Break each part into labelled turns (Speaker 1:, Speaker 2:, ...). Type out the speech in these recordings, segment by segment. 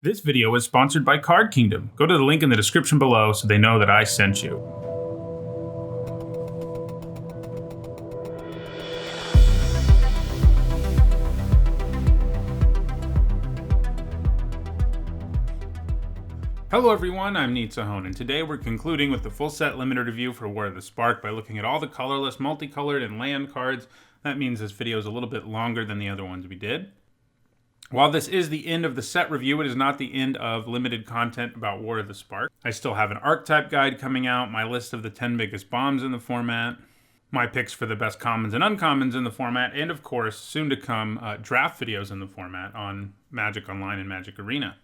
Speaker 1: This video is sponsored by Card Kingdom. Go to the link in the description below so they know that I sent you. Hello everyone, I'm Own, and today we're concluding with the full set limited review for War of the Spark by looking at all the colorless, multicolored, and land cards. That means this video is a little bit longer than the other ones we did. While this is the end of the set review, it is not the end of limited content about War of the Spark. I still have an archetype guide coming out, my list of the 10 biggest bombs in the format, my picks for the best commons and uncommons in the format, and of course, soon to come, draft videos in the format on Magic Online and Magic Arena.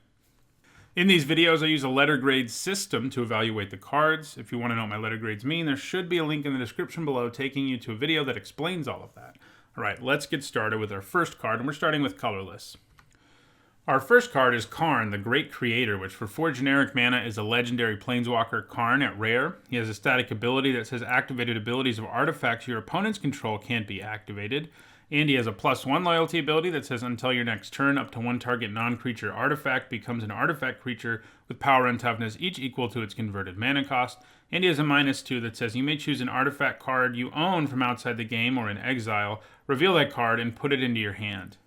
Speaker 1: In these videos, I use a letter grade system to evaluate the cards. If you want to know what my letter grades mean, there should be a link in the description below taking you to a video that explains all of that. All right, let's get started with our first card, and we're starting with Colorless. Our first card is Karn, the Great Creator, which for 4 generic mana is a legendary planeswalker Karn at rare. He has a static ability that says activated abilities of artifacts your opponents control can't be activated. And he has a +1 loyalty ability that says until your next turn, up to one target non-creature artifact becomes an artifact creature with power and toughness, each equal to its converted mana cost. And he has a -2 that says you may choose an artifact card you own from outside the game or in exile, reveal that card, and put it into your hand.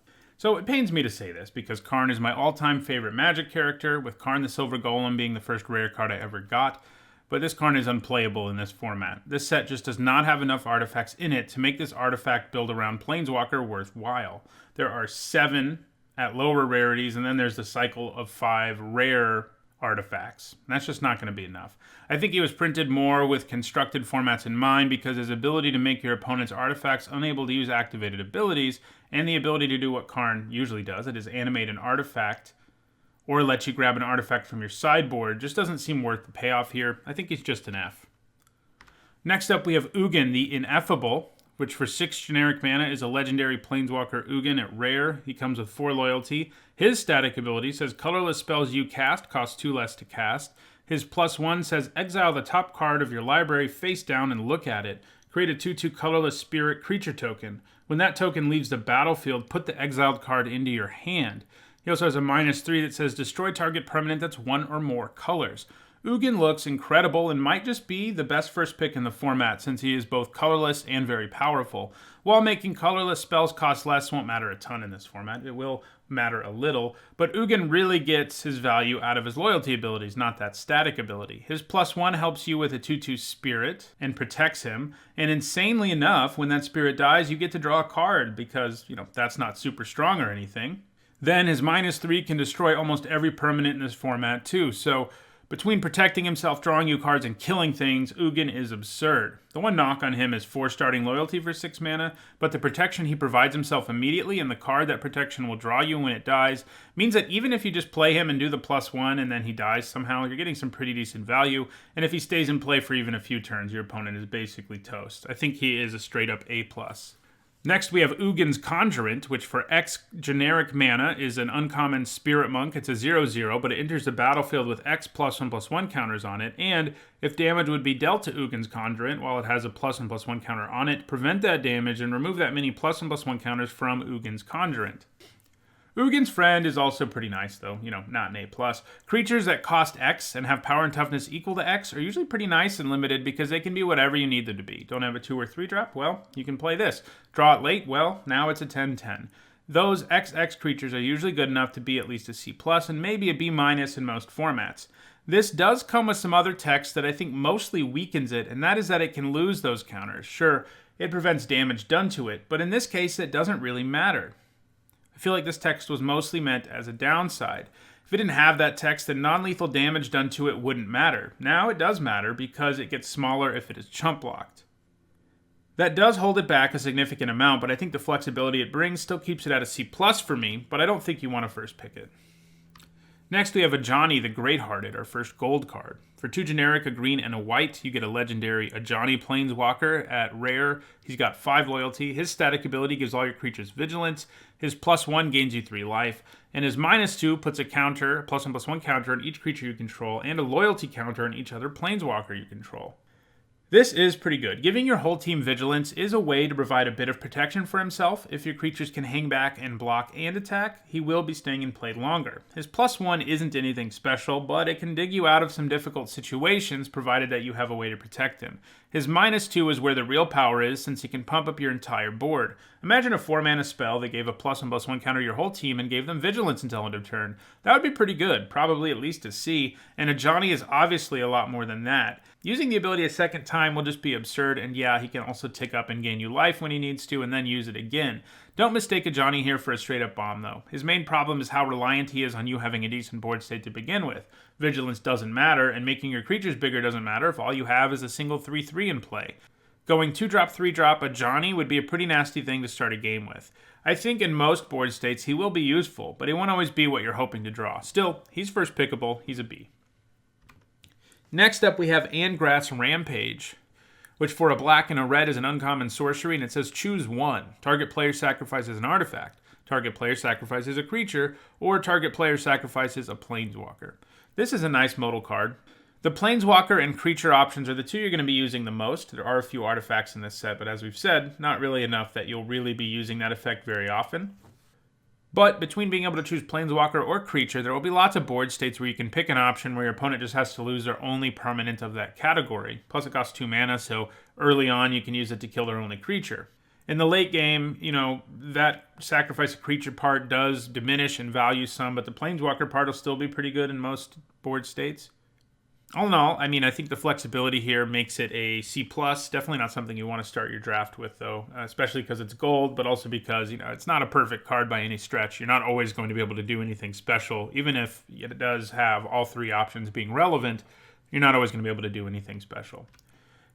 Speaker 1: So it pains me to say this, because Karn is my all-time favorite Magic character, with Karn the Silver Golem being the first rare card I ever got, but this Karn is unplayable in this format. This set just does not have enough artifacts in it to make this artifact build around Planeswalker worthwhile. There are 7 at lower rarities, and then there's the cycle of 5 rare artifacts. That's just not going to be enough. I think he was printed more with constructed formats in mind because his ability to make your opponent's artifacts unable to use activated abilities and the ability to do what Karn usually does, it is animate an artifact or let you grab an artifact from your sideboard, just doesn't seem worth the payoff here. I think he's just an F. Next up we have Mugen, the Ineffable, which for 6 generic mana is a legendary planeswalker Mugen at rare. He comes with 4 loyalty. His static ability says colorless spells you cast cost 2 less to cast. His +1 says exile the top card of your library face down and look at it. Create a 2/2 colorless spirit creature token. When that token leaves the battlefield, put the exiled card into your hand. He also has a -3 that says destroy target permanent that's 1 or more colors. Mugen looks incredible and might just be the best first pick in the format since he is both colorless and very powerful. While making colorless spells cost less won't matter a ton in this format, it will matter a little, but Mugen really gets his value out of his loyalty abilities, not that static ability. His +1 helps you with a 2/2 spirit and protects him, and insanely enough, when that spirit dies, you get to draw a card because, that's not super strong or anything. Then his -3 can destroy almost every permanent in this format too, so between protecting himself, drawing you cards, and killing things, Mugen is absurd. The one knock on him is 4 starting loyalty for 6 mana, but the protection he provides himself immediately and the card that protection will draw you when it dies means that even if you just play him and do the +1 and then he dies somehow, you're getting some pretty decent value, and if he stays in play for even a few turns, your opponent is basically toast. I think he is a straight up A+. Next, we have Mugen's Conjurer, which for X generic mana is an uncommon Spirit Monk. It's a 0/0, but it enters the battlefield with X +1/+1 counters on it, and if damage would be dealt to Mugen's Conjurer while it has a +1/+1 counter on it, prevent that damage and remove that many +1/+1 counters from Mugen's Conjurer. Mugen's Friend is also pretty nice, though, not an A+. Creatures that cost X and have power and toughness equal to X are usually pretty nice and limited because they can be whatever you need them to be. Don't have a 2 or 3 drop? Well, you can play this. Draw it late? Well, now it's a 10/10. Those XX creatures are usually good enough to be at least a C+ and maybe a B- in most formats. This does come with some other text that I think mostly weakens it, and that is that it can lose those counters. Sure, it prevents damage done to it, but in this case, it doesn't really matter. I feel like this text was mostly meant as a downside. If it didn't have that text, then non-lethal damage done to it wouldn't matter. Now it does matter because it gets smaller if it is chump blocked. That does hold it back a significant amount, but I think the flexibility it brings still keeps it at a C+ for me, but I don't think you want to first pick it. Next, we have Ajani the Great-Hearted, our first gold card. For 2 generic, a green and a white, you get a legendary Ajani Planeswalker at rare. He's got 5 loyalty. His static ability gives all your creatures vigilance. His +1 gains you 3 life. And his -2 puts a counter, +1/+1 counter on each creature you control, and a loyalty counter on each other Planeswalker you control. This is pretty good. Giving your whole team Vigilance is a way to provide a bit of protection for himself. If your creatures can hang back and block and attack, he will be staying in play longer. His +1 isn't anything special, but it can dig you out of some difficult situations provided that you have a way to protect him. His -2 is where the real power is, since he can pump up your entire board. Imagine a 4-mana spell that gave a +1/+1 counter to your whole team and gave them Vigilance until end of turn. That would be pretty good, probably at least a C, and a Johnny is obviously a lot more than that. Using the ability a second time will just be absurd, and yeah, he can also tick up and gain you life when he needs to, and then use it again. Don't mistake a Johnny here for a straight-up bomb, though. His main problem is how reliant he is on you having a decent board state to begin with. Vigilance doesn't matter, and making your creatures bigger doesn't matter if all you have is a single 3/3 in play. Going 2-drop, 3-drop a Johnny would be a pretty nasty thing to start a game with. I think in most board states he will be useful, but he won't always be what you're hoping to draw. Still, he's first pickable, he's a B. Next up, we have Angrath's Rampage, which for a black and a red is an uncommon sorcery, and it says choose one. Target player sacrifices an artifact, target player sacrifices a creature, or target player sacrifices a planeswalker. This is a nice modal card. The planeswalker and creature options are the two you're going to be using the most. There are a few artifacts in this set, but as we've said, not really enough that you'll really be using that effect very often. But between being able to choose Planeswalker or Creature, there will be lots of board states where you can pick an option where your opponent just has to lose their only permanent of that category. Plus it costs 2 mana, so early on you can use it to kill their only creature. In the late game, that sacrifice a creature part does diminish in value some, but the Planeswalker part will still be pretty good in most board states. All in all, I think the flexibility here makes it a C+. Definitely not something you want to start your draft with, though, especially because it's gold, but also because, it's not a perfect card by any stretch. You're not always going to be able to do anything special. Even if it does have all 3 options being relevant, you're not always going to be able to do anything special.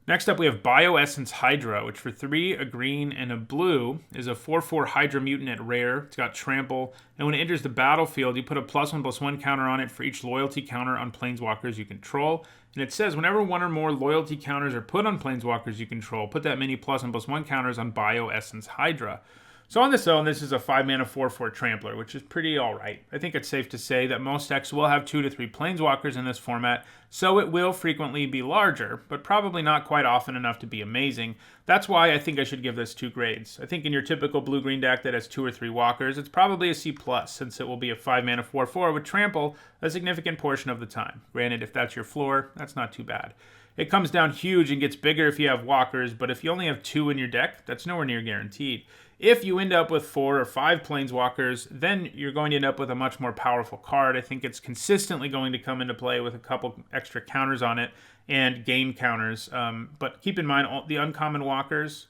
Speaker 1: Next up, we have Essence Hydra, which for 3, a green, and a blue is a 4/4 Hydra mutant at rare. It's got trample, and when it enters the battlefield, you put a +1/+1 counter on it for each loyalty counter on planeswalkers you control. And it says whenever 1 or more loyalty counters are put on planeswalkers you control, put that many +1/+1 counters on Essence Hydra. So on its own, this is a 5-mana 4/4 Trampler, which is pretty alright. I think it's safe to say that most decks will have 2 to 3 Planeswalkers in this format, so it will frequently be larger, but probably not quite often enough to be amazing. That's why I think I should give this 2 grades. I think in your typical blue-green deck that has 2 or 3 walkers, it's probably a C+, since it will be a 5-mana 4/4 with Trample a significant portion of the time. Granted, if that's your floor, that's not too bad. It comes down huge and gets bigger if you have walkers, but if you only have 2 in your deck, that's nowhere near guaranteed. If you end up with 4 or 5 planeswalkers, then you're going to end up with a much more powerful card. I think it's consistently going to come into play with a couple extra counters on it and gain counters. But keep in mind, the uncommon walkers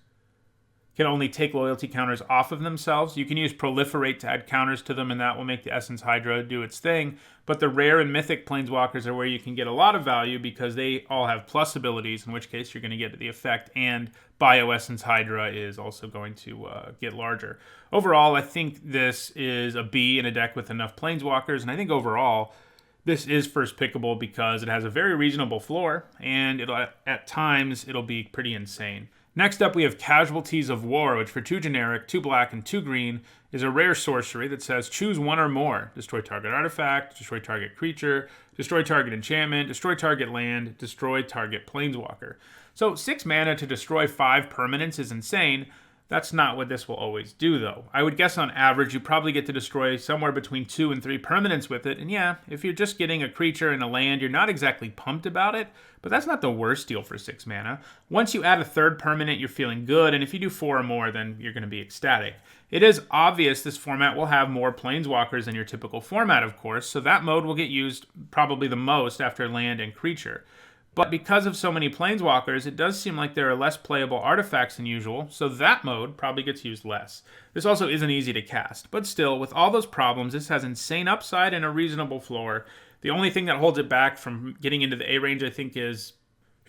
Speaker 1: can only take loyalty counters off of themselves. You can use Proliferate to add counters to them, and that will make the Essence Hydra do its thing. But the rare and mythic planeswalkers are where you can get a lot of value because they all have plus abilities, in which case you're going to get the effect, and Essence Hydra is also going to get larger. Overall, I think this is a B in a deck with enough planeswalkers, and I think overall this is first pickable because it has a very reasonable floor, and at times it'll be pretty insane. Next up, we have Casualties of War, which for 2 generic, 2 black, and 2 green is a rare sorcery that says choose 1 or more. Destroy target artifact, destroy target creature, destroy target enchantment, destroy target land, destroy target planeswalker. So 6 mana to destroy 5 permanents is insane. That's not what this will always do, though. I would guess on average you probably get to destroy somewhere between 2 and 3 permanents with it, and yeah, if you're just getting a creature and a land, you're not exactly pumped about it, but that's not the worst deal for 6 mana. Once you add a 3rd permanent, you're feeling good, and if you do 4 or more, then you're going to be ecstatic. It is obvious this format will have more planeswalkers than your typical format, of course, so that mode will get used probably the most after land and creature. But because of so many planeswalkers, it does seem like there are less playable artifacts than usual, so that mode probably gets used less. This also isn't easy to cast, but still, with all those problems, this has insane upside and a reasonable floor. The only thing that holds it back from getting into the A range, I think, is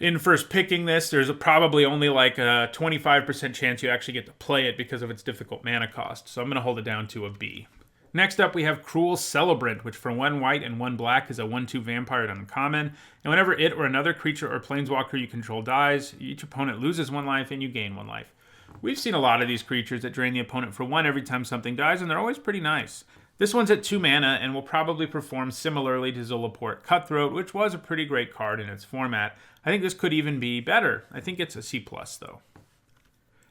Speaker 1: in first picking this, there's probably only like a 25% chance you actually get to play it because of its difficult mana cost, so I'm going to hold it down to a B. Next up, we have Cruel Celebrant, which for 1 white and 1 black is a 1/2 vampire at uncommon. And whenever it or another creature or planeswalker you control dies, each opponent loses 1 life and you gain 1 life. We've seen a lot of these creatures that drain the opponent for 1 every time something dies, and they're always pretty nice. This one's at 2 mana and will probably perform similarly to Zulaport Cutthroat, which was a pretty great card in its format. I think this could even be better. I think it's a C+, though.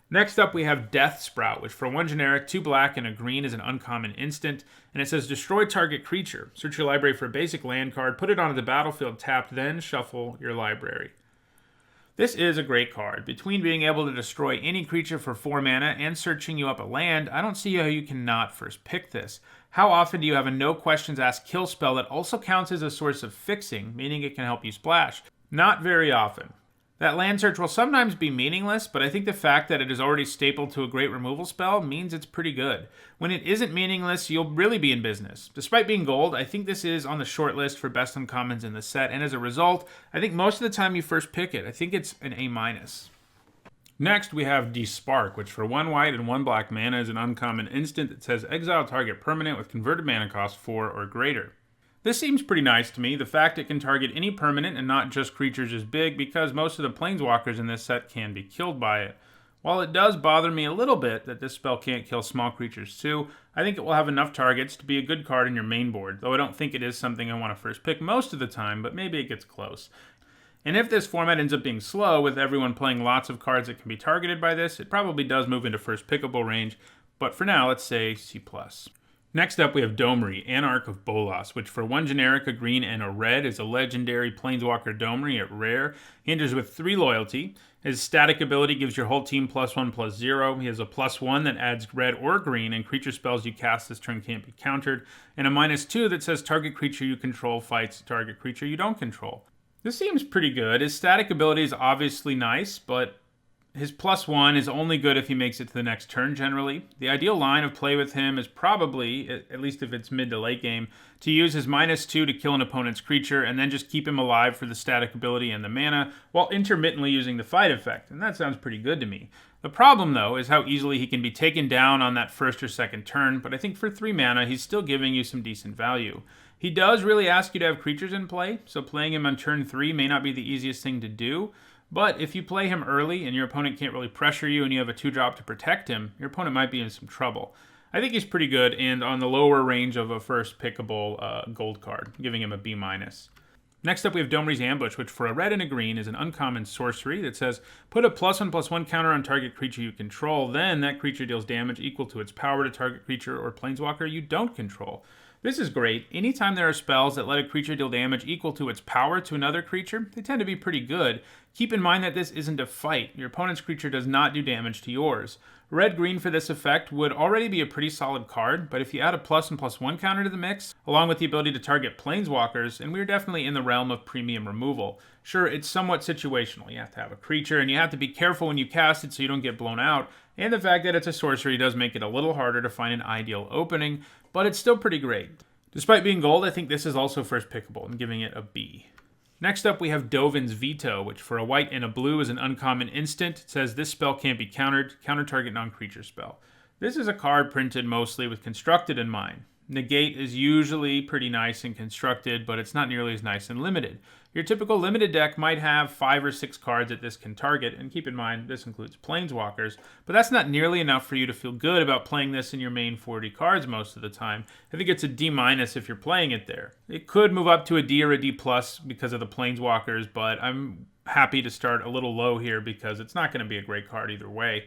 Speaker 1: Next up, we have Death Sprout, which for 1 generic, 2 black, and a green is an uncommon instant, and it says destroy target creature. Search your library for a basic land card, put it onto the battlefield tapped, then shuffle your library. This is a great card. Between being able to destroy any creature for 4 mana and searching you up a land, I don't see how you cannot first pick this. How often do you have a no questions asked kill spell that also counts as a source of fixing, meaning it can help you splash? Not very often. That land search will sometimes be meaningless, but I think the fact that it is already stapled to a great removal spell means it's pretty good. When it isn't meaningless, you'll really be in business. Despite being gold, I think this is on the short list for best uncommons in the set, and as a result, I think most of the time you first pick it. I think it's an A-. Next, we have Despark, which for 1 white and 1 black mana is an uncommon instant that says exile target permanent with converted mana cost 4 or greater. This seems pretty nice to me. The fact it can target any permanent and not just creatures is big because most of the planeswalkers in this set can be killed by it. While it does bother me a little bit that this spell can't kill small creatures too, I think it will have enough targets to be a good card in your main board, though I don't think it is something I want to first pick most of the time, but maybe it gets close. And if this format ends up being slow, with everyone playing lots of cards that can be targeted by this, it probably does move into first pickable range, but for now, let's say C+. Next up, we have Doe Marie, Anarch of Bolas, which for 1 generic, a green, and a red is a legendary Planeswalker Doe Marie at rare. He enters with 3 loyalty. His static ability gives your whole team +1/+0. He has a +1 that adds red or green, and creature spells you cast this turn can't be countered, and a -2 that says target creature you control fights target creature you don't control. This seems pretty good. His static ability is obviously nice, but his +1 is only good if he makes it to the next turn, generally. The ideal line of play with him is probably, at least if it's mid to late game, to use his -2 to kill an opponent's creature and then just keep him alive for the static ability and the mana, while intermittently using the fight effect, and that sounds pretty good to me. The problem, though, is how easily he can be taken down on that first or second turn, but I think for 3 mana, he's still giving you some decent value. He does really ask you to have creatures in play, so playing him on turn 3 may not be the easiest thing to do. But if you play him early and your opponent can't really pressure you and you have a 2-drop to protect him, your opponent might be in some trouble. I think he's pretty good and on the lower range of a first pickable gold card, giving him a B-. Next up, we have Doe Marie's Ambush, which for a red and a green is an uncommon sorcery that says put a +1/+1 counter on target creature you control, then that creature deals damage equal to its power to target creature or planeswalker you don't control. This is great. Anytime there are spells that let a creature deal damage equal to its power to another creature, they tend to be pretty good. Keep in mind that this isn't a fight. Your opponent's creature does not do damage to yours. Red-green for this effect would already be a pretty solid card, but if you add a +1/+1 counter to the mix, along with the ability to target planeswalkers, and we're definitely in the realm of premium removal. Sure, it's somewhat situational. You have to have a creature, and you have to be careful when you cast it so you don't get blown out, and the fact that it's a sorcery does make it a little harder to find an ideal opening, but it's still pretty great. Despite being gold, I think this is also first pickable, and giving it a B. Next up, we have Divans Veto, which for a white and a blue is an uncommon instant. It says this spell can't be countered, counter target non-creature spell. This is a card printed mostly with Constructed in mind. Negate is usually pretty nice and Constructed, but it's not nearly as nice in Limited. Your typical Limited deck might have 5 or 6 cards that this can target, and keep in mind, this includes Planeswalkers, but that's not nearly enough for you to feel good about playing this in your main 40 cards most of the time. I think it's a D- if you're playing it there. It could move up to a D or a D+ because of the Planeswalkers, but I'm happy to start a little low here because it's not going to be a great card either way.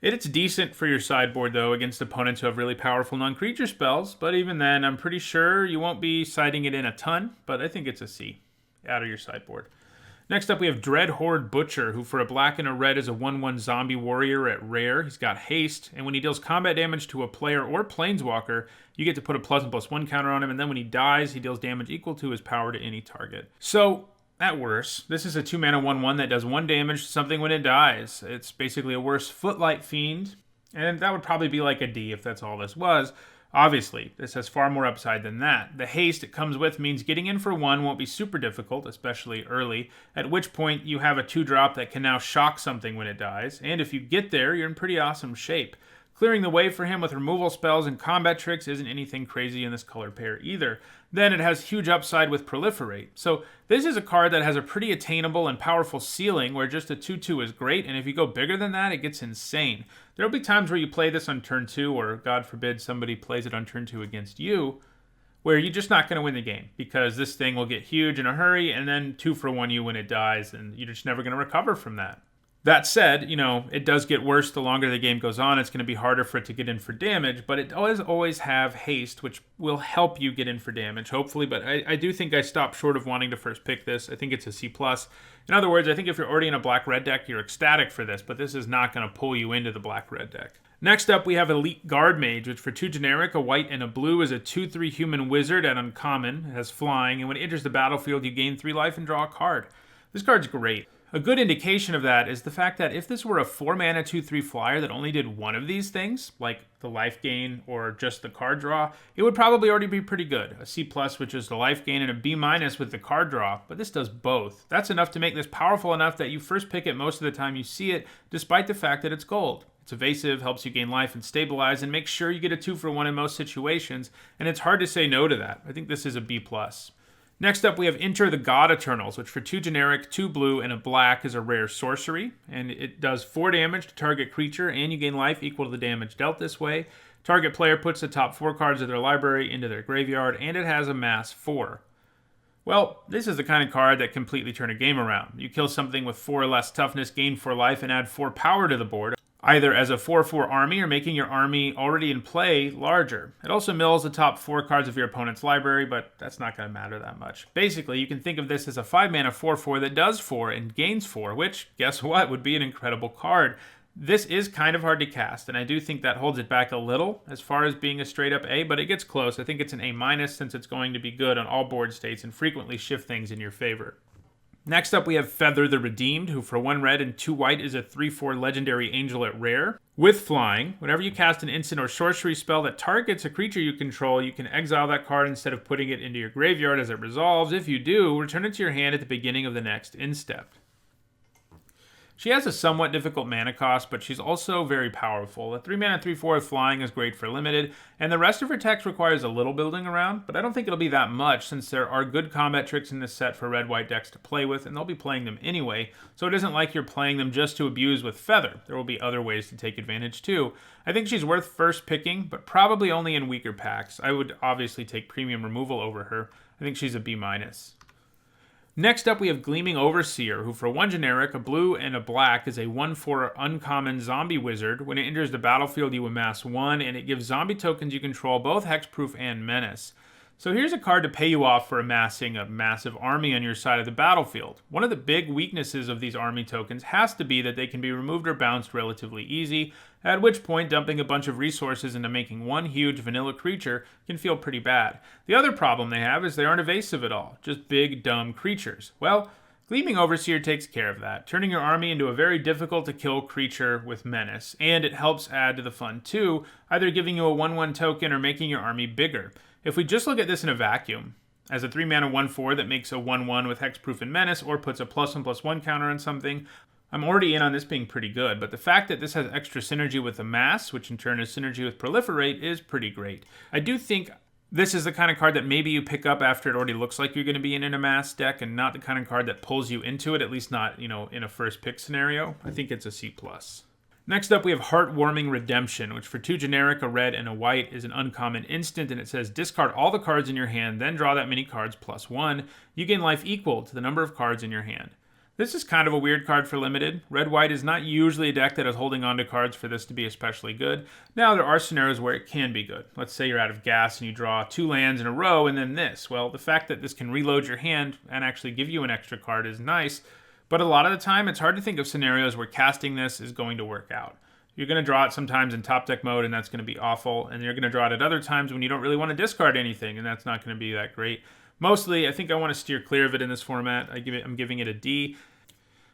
Speaker 1: It's decent for your sideboard, though, against opponents who have really powerful non-creature spells, but even then, I'm pretty sure you won't be siding it in a ton, but I think it's a C out of your sideboard. Next up, we have Dreadhorde Butcher, who for a black and a red is a 1/1 zombie warrior at rare. He's got haste, and when he deals combat damage to a player or planeswalker, you get to put a +1/+1 counter on him, and then when he dies, he deals damage equal to his power to any target. So, at worst, this is a 2-mana 1/1 that does 1 damage to something when it dies. It's basically a worse Footlight Fiend, and that would probably be like a D if that's all this was. Obviously, this has far more upside than that. The haste it comes with means getting in for 1 won't be super difficult, especially early, at which point you have a 2-drop that can now shock something when it dies, and if you get there, you're in pretty awesome shape. Clearing the way for him with removal spells and combat tricks isn't anything crazy in this color pair either. Then it has huge upside with Proliferate. So this is a card that has a pretty attainable and powerful ceiling where just a 2/2 is great, and if you go bigger than that, it gets insane. There'll be times where you play this on turn 2, or God forbid somebody plays it on turn 2 against you, where you're just not going to win the game because this thing will get huge in a hurry, and then 2-for-1 you when it dies, and you're just never going to recover from that. That said, it does get worse the longer the game goes on. It's going to be harder for it to get in for damage, but it does always have haste, which will help you get in for damage, hopefully. But I do think I stopped short of wanting to first pick this. I think it's a C+. In other words, I think if you're already in a black-red deck, you're ecstatic for this, but this is not going to pull you into the black-red deck. Next up, we have Elite Guard Mage, which for 2 generic, a white and a blue, is a 2/3 human wizard at uncommon. It has flying, and when it enters the battlefield, you gain 3 life and draw a card. This card's great. A good indication of that is the fact that if this were a 4-mana 2/3 flyer that only did one of these things, like the life gain or just the card draw, it would probably already be pretty good. A C+, which is the life gain, and a B- with the card draw, but this does both. That's enough to make this powerful enough that you first pick it most of the time you see it, despite the fact that it's gold. It's evasive, helps you gain life and stabilize, and makes sure you get a 2-for-1 in most situations, and it's hard to say no to that. I think this is a B+. Next up, we have Enter the God Eternals, which for 2 generic, 2 blue, and a black is a rare sorcery, and it does 4 damage to target creature, and you gain life equal to the damage dealt this way. Target player puts the top 4 cards of their library into their graveyard, and it has a mass 4. Well, this is the kind of card that completely turn a game around. You kill something with 4 or less toughness, gain 4 life, and add 4 power to the board, either as a 4/4 army or making your army already in play larger. It also mills the top 4 cards of your opponent's library, but that's not going to matter that much. Basically, you can think of this as a 5-mana 4/4 that does 4 and gains 4, which, guess what, would be an incredible card. This is kind of hard to cast, and I do think that holds it back a little as far as being a straight-up A, but it gets close. I think it's an A- since it's going to be good on all board states and frequently shift things in your favor. Next up, we have Feather the Redeemed, who for 1 red and 2 white is a 3/4 legendary angel at rare. With flying, whenever you cast an instant or sorcery spell that targets a creature you control, you can exile that card instead of putting it into your graveyard as it resolves. If you do, return it to your hand at the beginning of the next instep. She has a somewhat difficult mana cost, but she's also very powerful. A 3-mana 3/4 flying is great for limited, and the rest of her text requires a little building around, but I don't think it'll be that much since there are good combat tricks in this set for red-white decks to play with, and they'll be playing them anyway, so it isn't like you're playing them just to abuse with Feather. There will be other ways to take advantage too. I think she's worth first picking, but probably only in weaker packs. I would obviously take premium removal over her. I think she's a B-. Next up, we have Gleaming Overseer, who for 1 generic, a blue, and a black is a 1/4 uncommon zombie wizard. When it enters the battlefield, you amass 1, and it gives zombie tokens you control both hexproof and menace. So here's a card to pay you off for amassing a massive army on your side of the battlefield. One of the big weaknesses of these army tokens has to be that they can be removed or bounced relatively easy, at which point dumping a bunch of resources into making one huge vanilla creature can feel pretty bad. The other problem they have is they aren't evasive at all, just big, dumb creatures. Well, Gleaming Overseer takes care of that, turning your army into a very difficult-to-kill creature with menace, and it helps add to the fun too, either giving you a 1/1 token or making your army bigger. If we just look at this in a vacuum, as a 3-mana 1/4 that makes a 1/1 with hexproof and menace, or puts a +1/+1 counter on something, I'm already in on this being pretty good, but the fact that this has extra synergy with Amass, which in turn is synergy with Proliferate, is pretty great. I do think this is the kind of card that maybe you pick up after it already looks like you're going to be in an Amass deck, and not the kind of card that pulls you into it, at least not, in a first pick scenario. I think it's a C+. Next up, we have Heartwarming Redemption, which for 2 generic, a red, and a white is an uncommon instant, and it says discard all the cards in your hand, then draw that many cards +1. You gain life equal to the number of cards in your hand. This is kind of a weird card for limited. Red-white is not usually a deck that is holding on to cards for this to be especially good. Now, there are scenarios where it can be good. Let's say you're out of gas and you draw 2 lands in a row and then this. Well, the fact that this can reload your hand and actually give you an extra card is nice, but a lot of the time, it's hard to think of scenarios where casting this is going to work out. You're going to draw it sometimes in top deck mode, and that's going to be awful, and you're going to draw it at other times when you don't really want to discard anything, and that's not going to be that great. Mostly, I think I want to steer clear of it in this format. I'm giving it a D.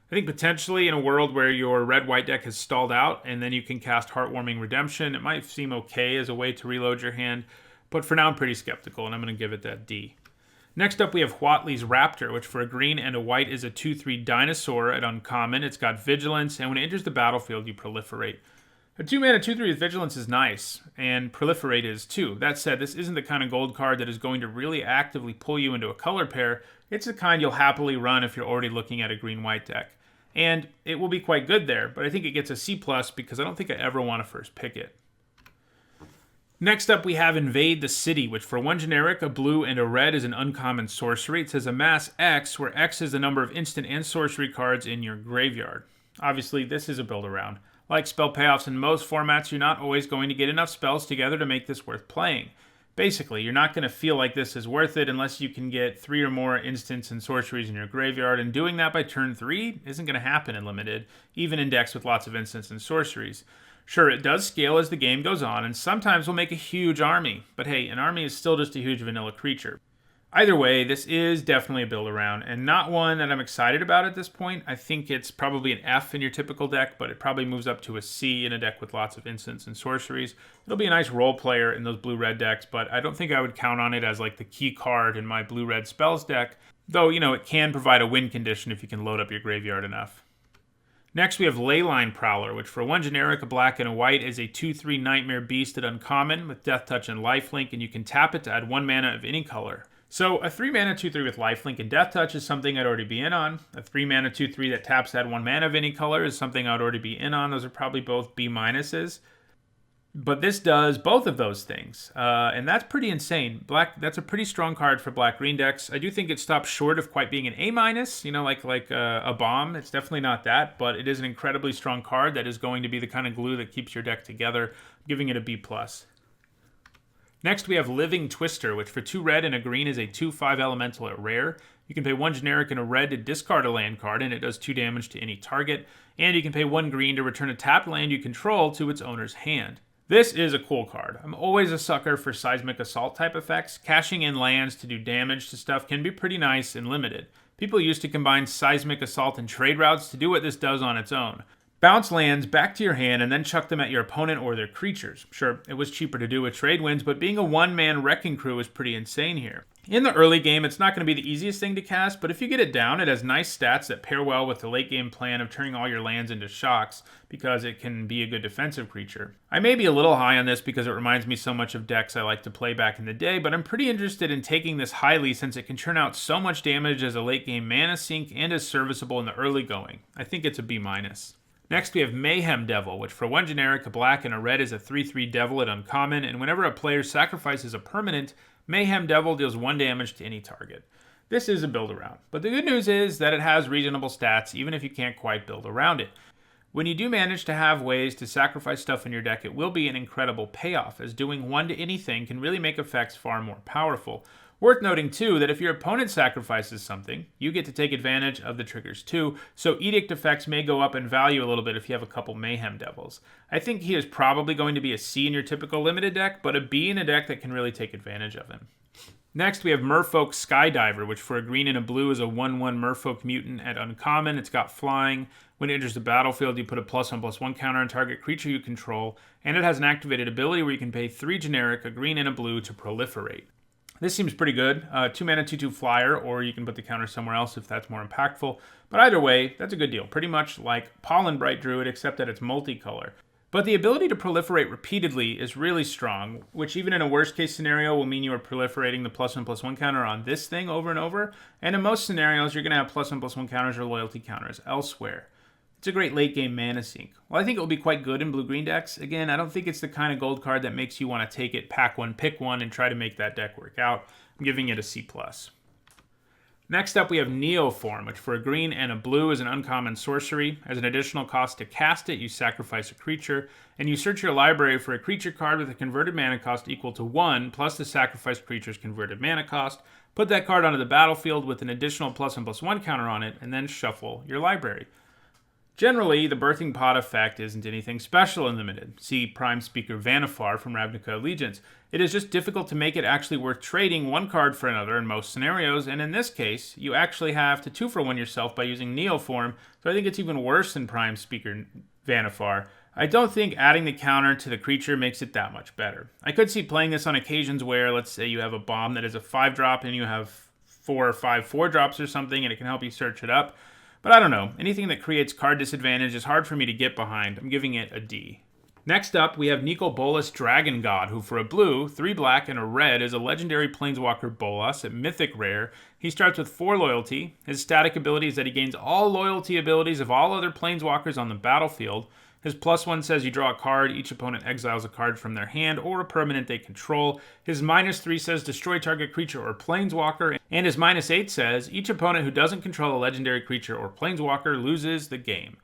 Speaker 1: I think potentially in a world where your red-white deck has stalled out, and then you can cast Heartwarming Redemption, it might seem okay as a way to reload your hand, but for now I'm pretty skeptical, and I'm going to give it that D. Next up, we have Watleys Raptor, which for a green and a white is a 2/3 dinosaur at uncommon. It's got vigilance, and when it enters the battlefield, you proliferate. A 2-mana 2/3 with vigilance is nice, and proliferate is too. That said, this isn't the kind of gold card that is going to really actively pull you into a color pair. It's the kind you'll happily run if you're already looking at a green-white deck. and it will be quite good there, but I think it gets a C+ because I don't think I ever want to first pick it. Next up, we have Invade the City, which for 1 generic, a blue, and a red is an uncommon sorcery. It says amass X, where X is the number of instant and sorcery cards in your graveyard. Obviously, this is a build around. Like spell payoffs in most formats, you're not always going to get enough spells together to make this worth playing. Basically, you're not going to feel like this is worth it unless you can get 3 or more instants and sorceries in your graveyard, and doing that by turn 3 isn't going to happen in Limited, even in decks with lots of instants and sorceries. Sure, it does scale as the game goes on, and sometimes will make a huge army, but hey, an army is still just a huge vanilla creature. Either way, this is definitely a build around, and not one that I'm excited about at this point. I think it's probably an F in your typical deck, but it probably moves up to a C in a deck with lots of instants and sorceries. It'll be a nice role player in those blue-red decks, but I don't think I would count on it as like the key card in my blue-red spells deck, though, it can provide a win condition if you can load up your graveyard enough. Next, we have Leyline Prowler, which for 1 generic, a black and a white, is a 2/3 Nightmare Beast at uncommon with Death Touch and Lifelink, and you can tap it to add 1 mana of any color. So a 3 mana 2/3 with Lifelink and Death Touch is something I'd already be in on. A 3 mana 2/3 that taps to add 1 mana of any color is something I'd already be in on. Those are probably both B-minuses. But this does both of those things, and that's pretty insane. That's a pretty strong card for black-green decks. I do think it stops short of quite being an A-, like a bomb. It's definitely not that, but it is an incredibly strong card that is going to be the kind of glue that keeps your deck together, giving it a B+. Next, we have Living Twister, which for 2 red and a green is a 2/5 elemental at rare. You can pay 1 generic and a red to discard a land card, and it does 2 damage to any target. And you can pay 1 green to return a tapped land you control to its owner's hand. This is a cool card. I'm always a sucker for Seismic Assault type effects. Cashing in lands to do damage to stuff can be pretty nice and limited. People used to combine Seismic Assault and trade routes to do what this does on its own. Bounce lands back to your hand and then chuck them at your opponent or their creatures. Sure, it was cheaper to do with trade wins, but being a one-man wrecking crew is pretty insane here. In the early game, it's not going to be the easiest thing to cast, but if you get it down, it has nice stats that pair well with the late game plan of turning all your lands into shocks, because it can be a good defensive creature. I may be a little high on this because it reminds me so much of decks I like to play back in the day, but I'm pretty interested in taking this highly since it can turn out so much damage as a late game mana sink and is serviceable in the early going. I think it's a B-. Next, we have Mayhem Devil, which for 1 generic, a black and a red is a 3/3 devil at uncommon, and whenever a player sacrifices a permanent, Mayhem Devil deals 1 damage to any target. This is a build around, but the good news is that it has reasonable stats even if you can't quite build around it. When you do manage to have ways to sacrifice stuff in your deck, it will be an incredible payoff, as doing 1 to anything can really make effects far more powerful. Worth noting, too, that if your opponent sacrifices something, you get to take advantage of the triggers, too, so Edict effects may go up in value a little bit if you have a couple Mayhem Devils. I think he is probably going to be a C in your typical limited deck, but a B in a deck that can really take advantage of him. Next, we have Merfolk Skydiver, which for a green and a blue is a 1/1 Merfolk mutant at uncommon. It's got flying. When it enters the battlefield, you put a +1/+1 counter on target creature you control, and it has an activated ability where you can pay 3 generic, a green and a blue, to proliferate. This seems pretty good. 2 mana 2/2 flyer, or you can put the counter somewhere else if that's more impactful. But either way, that's a good deal. Pretty much like Pollen Bright Druid, except that it's multicolor. But the ability to proliferate repeatedly is really strong, which even in a worst case scenario will mean you are proliferating the +1/+1 counter on this thing over and over. And in most scenarios, you're going to have +1/+1 counters or loyalty counters elsewhere. It's a great late game mana sink. Well, I think it will be quite good in blue-green decks. Again, I don't think it's the kind of gold card that makes you want to take it, pack 1, pick 1, and try to make that deck work out. I'm giving it a C+. Next up, we have Neoform, which for a green and a blue is an uncommon sorcery. As an additional cost to cast it, you sacrifice a creature, and you search your library for a creature card with a converted mana cost equal to 1, plus the sacrificed creature's converted mana cost. Put that card onto the battlefield with an additional +1/+1 counter on it, and then shuffle your library. Generally, the Birthing Pod effect isn't anything special in Limited. See Prime Speaker Vannifar from Ravnica Allegiance. It is just difficult to make it actually worth trading one card for another in most scenarios, and in this case, you actually have to 2-for-1 yourself by using Neoform, so I think it's even worse than Prime Speaker Vannifar. I don't think adding the counter to the creature makes it that much better. I could see playing this on occasions where, let's say you have a bomb that is a 5-drop and you have 4 or 5 4-drops or something, and it can help you search it up. But I don't know. Anything that creates card disadvantage is hard for me to get behind. I'm giving it a D. Next up, we have Nikobolas Dragon God, who for a blue, 3 black, and a red is a legendary planeswalker Bolas at Mythic Rare. He starts with 4 loyalty. His static ability is that he gains all loyalty abilities of all other planeswalkers on the battlefield. His +1 says you draw a card, each opponent exiles a card from their hand or a permanent they control. His -3 says destroy target creature or planeswalker. And his -8 says each opponent who doesn't control a legendary creature or planeswalker loses the game.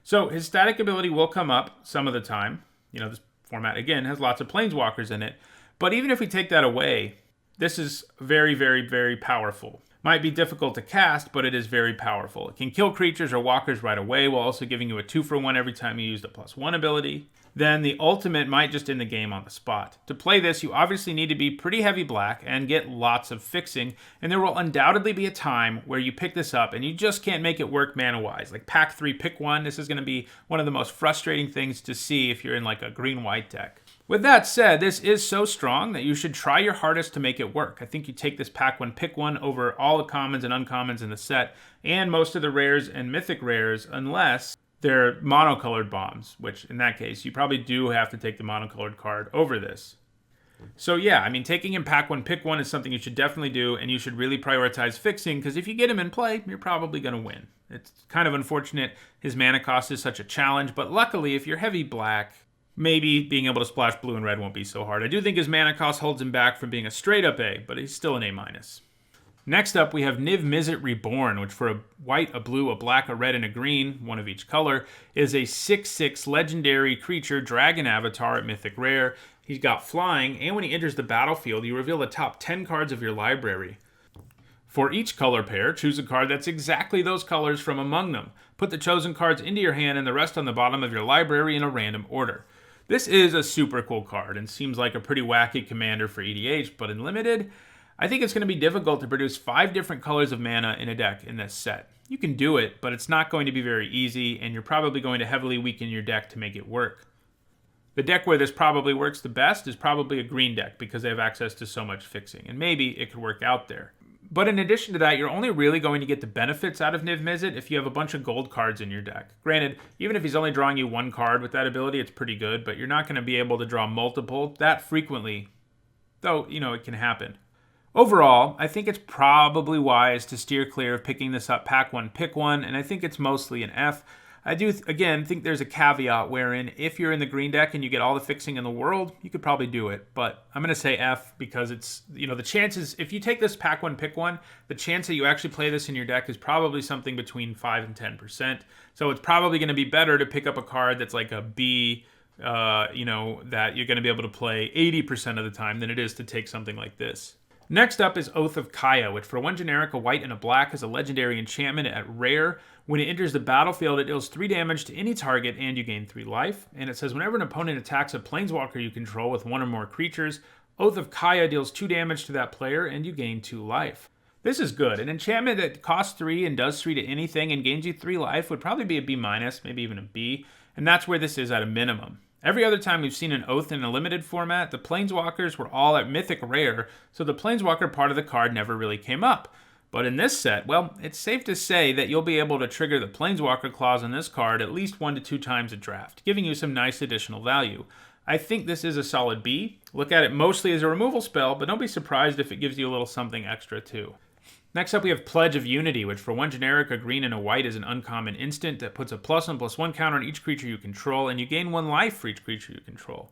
Speaker 1: So his static ability will come up some of the time. You know, this format, again, has lots of planeswalkers in it. But even if we take that away, this is very, very, very powerful. Might be difficult to cast, but it is very powerful. It can kill creatures or walkers right away while also giving you a 2-for-1 every time you use the +1 ability. Then the ultimate might just end the game on the spot. To play this, you obviously need to be pretty heavy black and get lots of fixing, and there will undoubtedly be a time where you pick this up and you just can't make it work mana-wise. Like pack 3, pick 1, this is going to be one of the most frustrating things to see if you're in like a green-white deck. With that said, this is so strong that you should try your hardest to make it work. I think you take this pack 1, pick 1 over all the commons and uncommons in the set, and most of the rares and mythic rares, unless they're monocolored bombs, which in that case, you probably do have to take the monocolored card over this. So yeah, I mean, taking him pack 1, pick 1 is something you should definitely do, and you should really prioritize fixing, because if you get him in play, you're probably going to win. It's kind of unfortunate his mana cost is such a challenge, but luckily, if you're heavy black, maybe being able to splash blue and red won't be so hard. I do think his mana cost holds him back from being a straight up A, but he's still an A-. Next up, we have Niv Mizzet Reborn, which for a white, a blue, a black, a red, and a green, one of each color, is a 6/6 legendary creature dragon avatar at Mythic Rare. He's got flying, and when he enters the battlefield, you reveal the top 10 cards of your library. For each color pair, choose a card that's exactly those colors from among them. Put the chosen cards into your hand and the rest on the bottom of your library in a random order. This is a super cool card and seems like a pretty wacky commander for EDH, but in Limited, I think it's going to be difficult to produce 5 different colors of mana in a deck in this set. You can do it, but it's not going to be very easy, and you're probably going to heavily weaken your deck to make it work. The deck where this probably works the best is probably a green deck because they have access to so much fixing, and maybe it could work out there. But in addition to that, you're only really going to get the benefits out of Niv Mizzet if you have a bunch of gold cards in your deck. Granted, even if he's only drawing you 1 card with that ability, it's pretty good, but you're not going to be able to draw multiple that frequently, though, you know, it can happen. Overall, I think it's probably wise to steer clear of picking this up pack 1, pick 1, and I think it's mostly an F. I do, again, think there's a caveat wherein if you're in the green deck and you get all the fixing in the world, you could probably do it. But I'm going to say F because it's, you know, the chances, if you take this pack 1, pick 1, the chance that you actually play this in your deck is probably something between 5 and 10%. So it's probably going to be better to pick up a card that's like a B, that you're going to be able to play 80% of the time than it is to take something like this. Next up is Oath of Kaya, which for 1 generic, a white, and a black is a legendary enchantment at rare. When it enters the battlefield, it deals 3 damage to any target and you gain 3 life. And it says whenever an opponent attacks a planeswalker you control with 1 or more creatures, Oath of Kaya deals 2 damage to that player and you gain 2 life. This is good. An enchantment that costs 3 and does 3 to anything and gains you 3 life would probably be a B-, maybe even a B. And that's where this is at a minimum. Every other time we've seen an Oath in a limited format, the Planeswalkers were all at Mythic Rare, so the Planeswalker part of the card never really came up. But in this set, well, it's safe to say that you'll be able to trigger the Planeswalker clause on this card at least 1 to 2 times a draft, giving you some nice additional value. I think this is a solid B. Look at it mostly as a removal spell, but don't be surprised if it gives you a little something extra too. Next up, we have Pledge of Unity, which for 1 generic, a green, and a white is an uncommon instant that puts a +1/+1 counter on each creature you control, and you gain 1 life for each creature you control.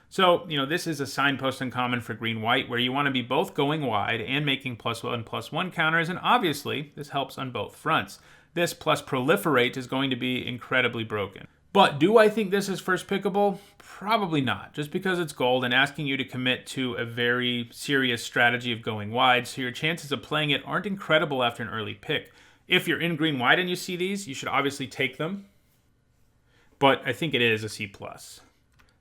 Speaker 1: So, this is a signpost uncommon for green-white, where you want to be both going wide and making +1/+1 counters, and obviously, this helps on both fronts. This plus Proliferate is going to be incredibly broken. But do I think this is first pickable? Probably not, just because it's gold and asking you to commit to a very serious strategy of going wide, so your chances of playing it aren't incredible after an early pick. If you're in green-white and you see these, you should obviously take them, but I think it is a C+.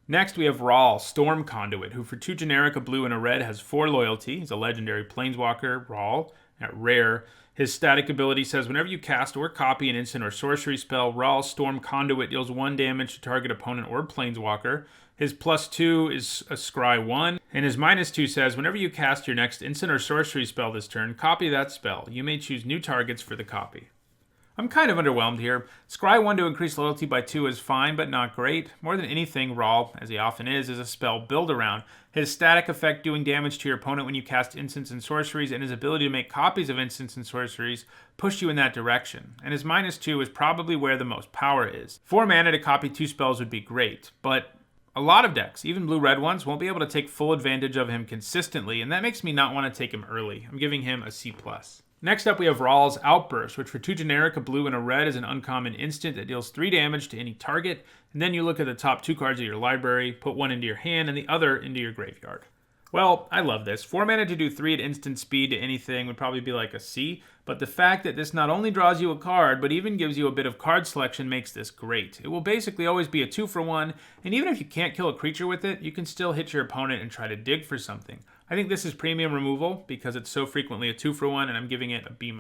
Speaker 1: Next, we have Rahl, Storm Conduit, who for 2 generic, a blue, and a red has 4 loyalty. He's a legendary planeswalker, Rahl, at rare. His static ability says whenever you cast or copy an instant or sorcery spell, Rahl Storm Conduit deals 1 damage to target opponent or planeswalker. His +2 is a scry 1, and his -2 says whenever you cast your next instant or sorcery spell this turn, copy that spell. You may choose new targets for the copy. I'm kind of underwhelmed here. Scry 1 to increase loyalty by 2 is fine, but not great. More than anything, Rawl, as he often is a spell build around. His static effect doing damage to your opponent when you cast instants and sorceries, and his ability to make copies of instants and sorceries push you in that direction. And his -2 is probably where the most power is. 4 mana to copy 2 spells would be great, but a lot of decks, even blue-red ones, won't be able to take full advantage of him consistently, and that makes me not want to take him early. I'm giving him a C+. Next up, we have Rawl's Outburst, which for 2 generic, a blue and a red, is an uncommon instant that deals 3 damage to any target, and then you look at the top 2 cards of your library, put one into your hand and the other into your graveyard. Well, I love this. 4 mana to do 3 at instant speed to anything would probably be like a C, but the fact that this not only draws you a card, but even gives you a bit of card selection makes this great. It will basically always be a 2-for-1, and even if you can't kill a creature with it, you can still hit your opponent and try to dig for something. I think this is premium removal because it's so frequently a 2-for-1, and I'm giving it a B-.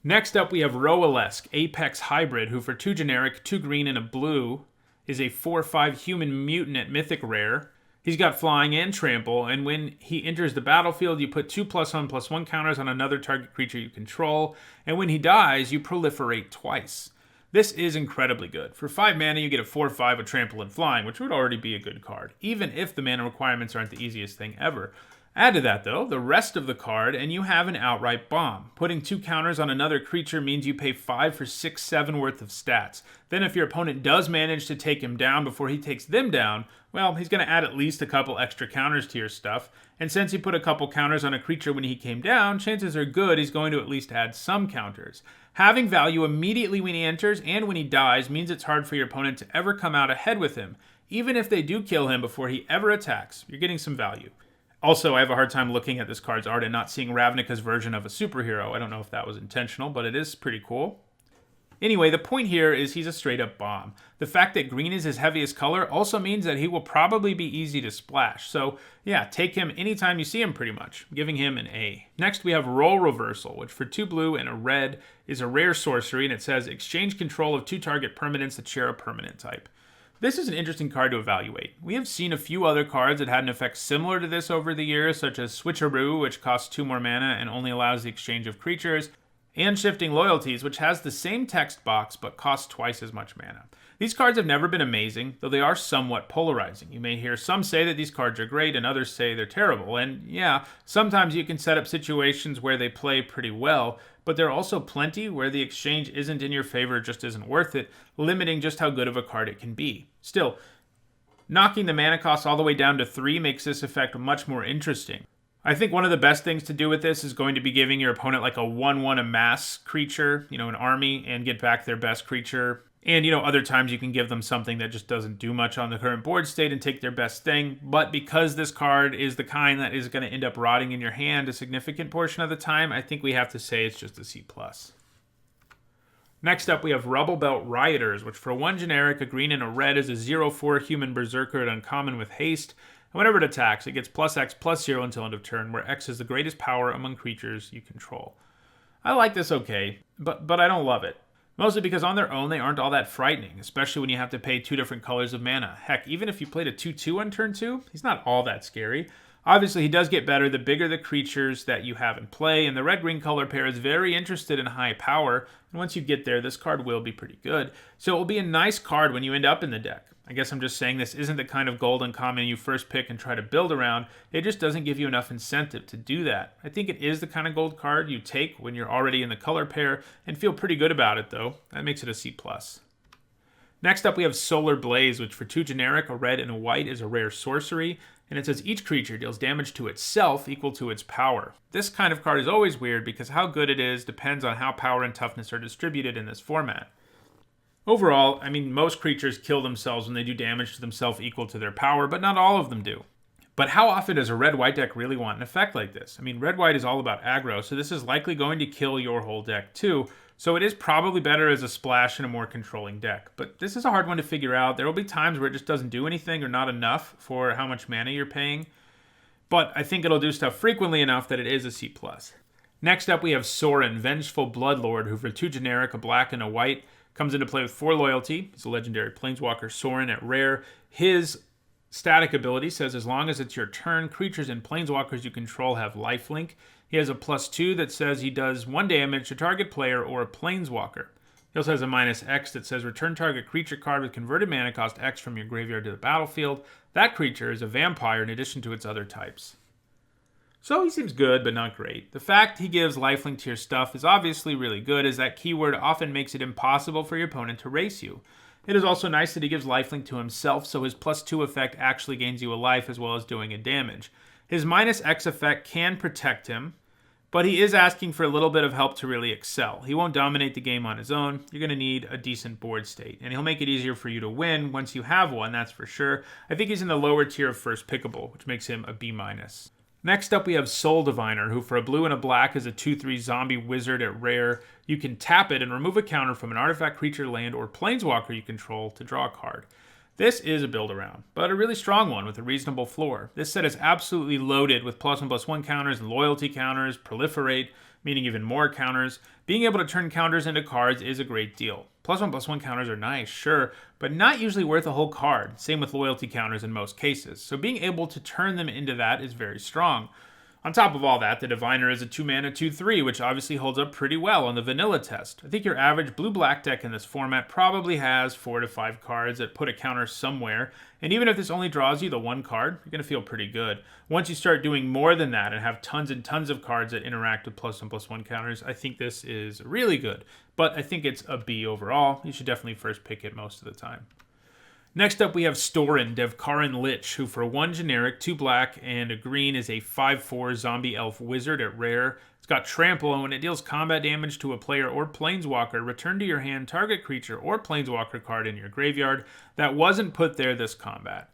Speaker 1: Next up, we have Roalesk, Apex Hybrid, who for 2 generic, 2 green, and a blue is a 4/5 human mutant at Mythic Rare. He's got flying and trample, and when he enters the battlefield, you put 2+1/+1 counters on another target creature you control, and when he dies, you proliferate twice. This is incredibly good. For 5 mana, you get a 4/5 with trample and flying, which would already be a good card, even if the mana requirements aren't the easiest thing ever. Add to that, though, the rest of the card, and you have an outright bomb. Putting 2 counters on another creature means you pay 5 for 6/7 worth of stats. Then if your opponent does manage to take him down before he takes them down, well, he's going to add at least a couple extra counters to your stuff. And since he put a couple counters on a creature when he came down, chances are good he's going to at least add some counters. Having value immediately when he enters and when he dies means it's hard for your opponent to ever come out ahead with him. Even if they do kill him before he ever attacks, you're getting some value. Also, I have a hard time looking at this card's art and not seeing Ravnica's version of a superhero. I don't know if that was intentional, but it is pretty cool. Anyway, the point here is he's a straight-up bomb. The fact that green is his heaviest color also means that he will probably be easy to splash. So, yeah, take him anytime you see him pretty much, giving him an A. Next, we have Role Reversal, which for 2 blue and a red is a rare sorcery, and it says exchange control of 2 target permanents that share a permanent type. This is an interesting card to evaluate. We have seen a few other cards that had an effect similar to this over the years, such as Switcheroo, which costs 2 more mana and only allows the exchange of creatures, and Shifting Loyalties, which has the same text box but costs twice as much mana. These cards have never been amazing, though they are somewhat polarizing. You may hear some say that these cards are great and others say they're terrible, and yeah, sometimes you can set up situations where they play pretty well, but there are also plenty where the exchange isn't in your favor, just isn't worth it, limiting just how good of a card it can be. Still, knocking the mana cost all the way down to 3 makes this effect much more interesting. I think one of the best things to do with this is going to be giving your opponent like a 1/1 amass creature, an army, and get back their best creature. And, other times you can give them something that just doesn't do much on the current board state and take their best thing. But because this card is the kind that is going to end up rotting in your hand a significant portion of the time, I think we have to say it's just a C+. Next up, we have Rubble Belt Rioters, which for 1 generic, a green and a red is a 0/4 human berserker at uncommon with haste. And whenever it attacks, it gets +X/+0 until end of turn, where X is the greatest power among creatures you control. I like this okay, but I don't love it. Mostly because on their own, they aren't all that frightening, especially when you have to pay 2 different colors of mana. Heck, even if you played a 2/2 on turn 2, he's not all that scary. Obviously, he does get better the bigger the creatures that you have in play, and the red-green color pair is very interested in high power, and once you get there, this card will be pretty good. So it will be a nice card when you end up in the deck. I guess I'm just saying this isn't the kind of golden common you first pick and try to build around. It just doesn't give you enough incentive to do that. I think it is the kind of gold card you take when you're already in the color pair and feel pretty good about it, though. That makes it a C+. Next up, we have Solar Blaze, which for 2 generic, a red and a white is a rare sorcery, and it says each creature deals damage to itself equal to its power. This kind of card is always weird because how good it is depends on how power and toughness are distributed in this format. Overall, most creatures kill themselves when they do damage to themselves equal to their power, but not all of them do. But how often does a red-white deck really want an effect like this? Red-white is all about aggro, so this is likely going to kill your whole deck too, so it is probably better as a splash in a more controlling deck. But this is a hard one to figure out. There will be times where it just doesn't do anything or not enough for how much mana you're paying, but I think it'll do stuff frequently enough that it is a C+. Next up, we have Sorin, Vengeful Bloodlord, who for 2 generic, a black and a white, comes into play with 4 loyalty. He's a legendary planeswalker Sorin at rare. His static ability says as long as it's your turn, creatures and planeswalkers you control have lifelink. He He has a +2 that says he does 1 damage to target player or a planeswalker. He also has a -X that says return target creature card with converted mana cost X from your graveyard to the battlefield. That creature is a vampire in addition to its other types. So he seems good, but not great. The fact he gives lifelink to your stuff is obviously really good, as that keyword often makes it impossible for your opponent to race you. It is also nice that he gives lifelink to himself, so his +2 effect actually gains you a life as well as doing a damage. His -X effect can protect him, but he is asking for a little bit of help to really excel. He won't dominate the game on his own. You're going to need a decent board state, and he'll make it easier for you to win once you have one, that's for sure. I think he's in the lower tier of first pickable, which makes him a B-. Next up, we have Soul Diviner, who for a blue and a black is a 2/3 zombie wizard at rare. You can tap it and remove a counter from an artifact, creature, land, or planeswalker you control to draw a card. This is a build around, but a really strong one with a reasonable floor. This set is absolutely loaded with +1/+1 counters, loyalty counters, proliferate, meaning even more counters. Being able to turn counters into cards is a great deal. +1/+1 counters are nice, sure, but not usually worth a whole card. Same with loyalty counters in most cases. So being able to turn them into that is very strong. On top of all that, the Diviner is a 2-mana 2/3, which obviously holds up pretty well on the vanilla test. I think your average blue-black deck in this format probably has 4 to 5 cards that put a counter somewhere, and even if this only draws you the 1 card, you're going to feel pretty good. Once you start doing more than that and have tons and tons of cards that interact with +1/+1 counters, I think this is really good. But I think it's a B overall. You should definitely first pick it most of the time. Next up, we have Storin, Devkarin Lich, who for 1 generic, 2 black, and a green is a 5/4 zombie elf wizard at rare. It's got trample, and when it deals combat damage to a player or planeswalker, return to your hand target creature or planeswalker card in your graveyard that wasn't put there this combat.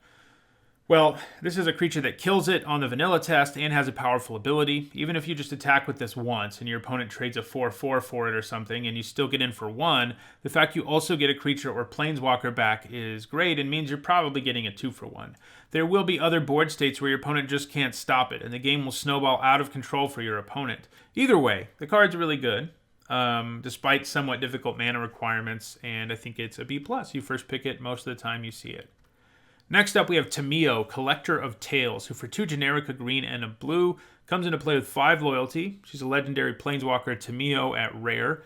Speaker 1: Well, this is a creature that kills it on the vanilla test and has a powerful ability. Even if you just attack with this once and your opponent trades a 4/4 for it or something and you still get in for 1, the fact you also get a creature or planeswalker back is great and means you're probably getting a 2-for-1. There will be other board states where your opponent just can't stop it and the game will snowball out of control for your opponent. Either way, the card's really good, despite somewhat difficult mana requirements, and I think it's a B+. You first pick it most of the time you see it. Next up, we have Tamio, Collector of Tales, who for 2 generic, a green, and a blue, comes into play with 5 loyalty. She's a legendary planeswalker, Tamio, at rare.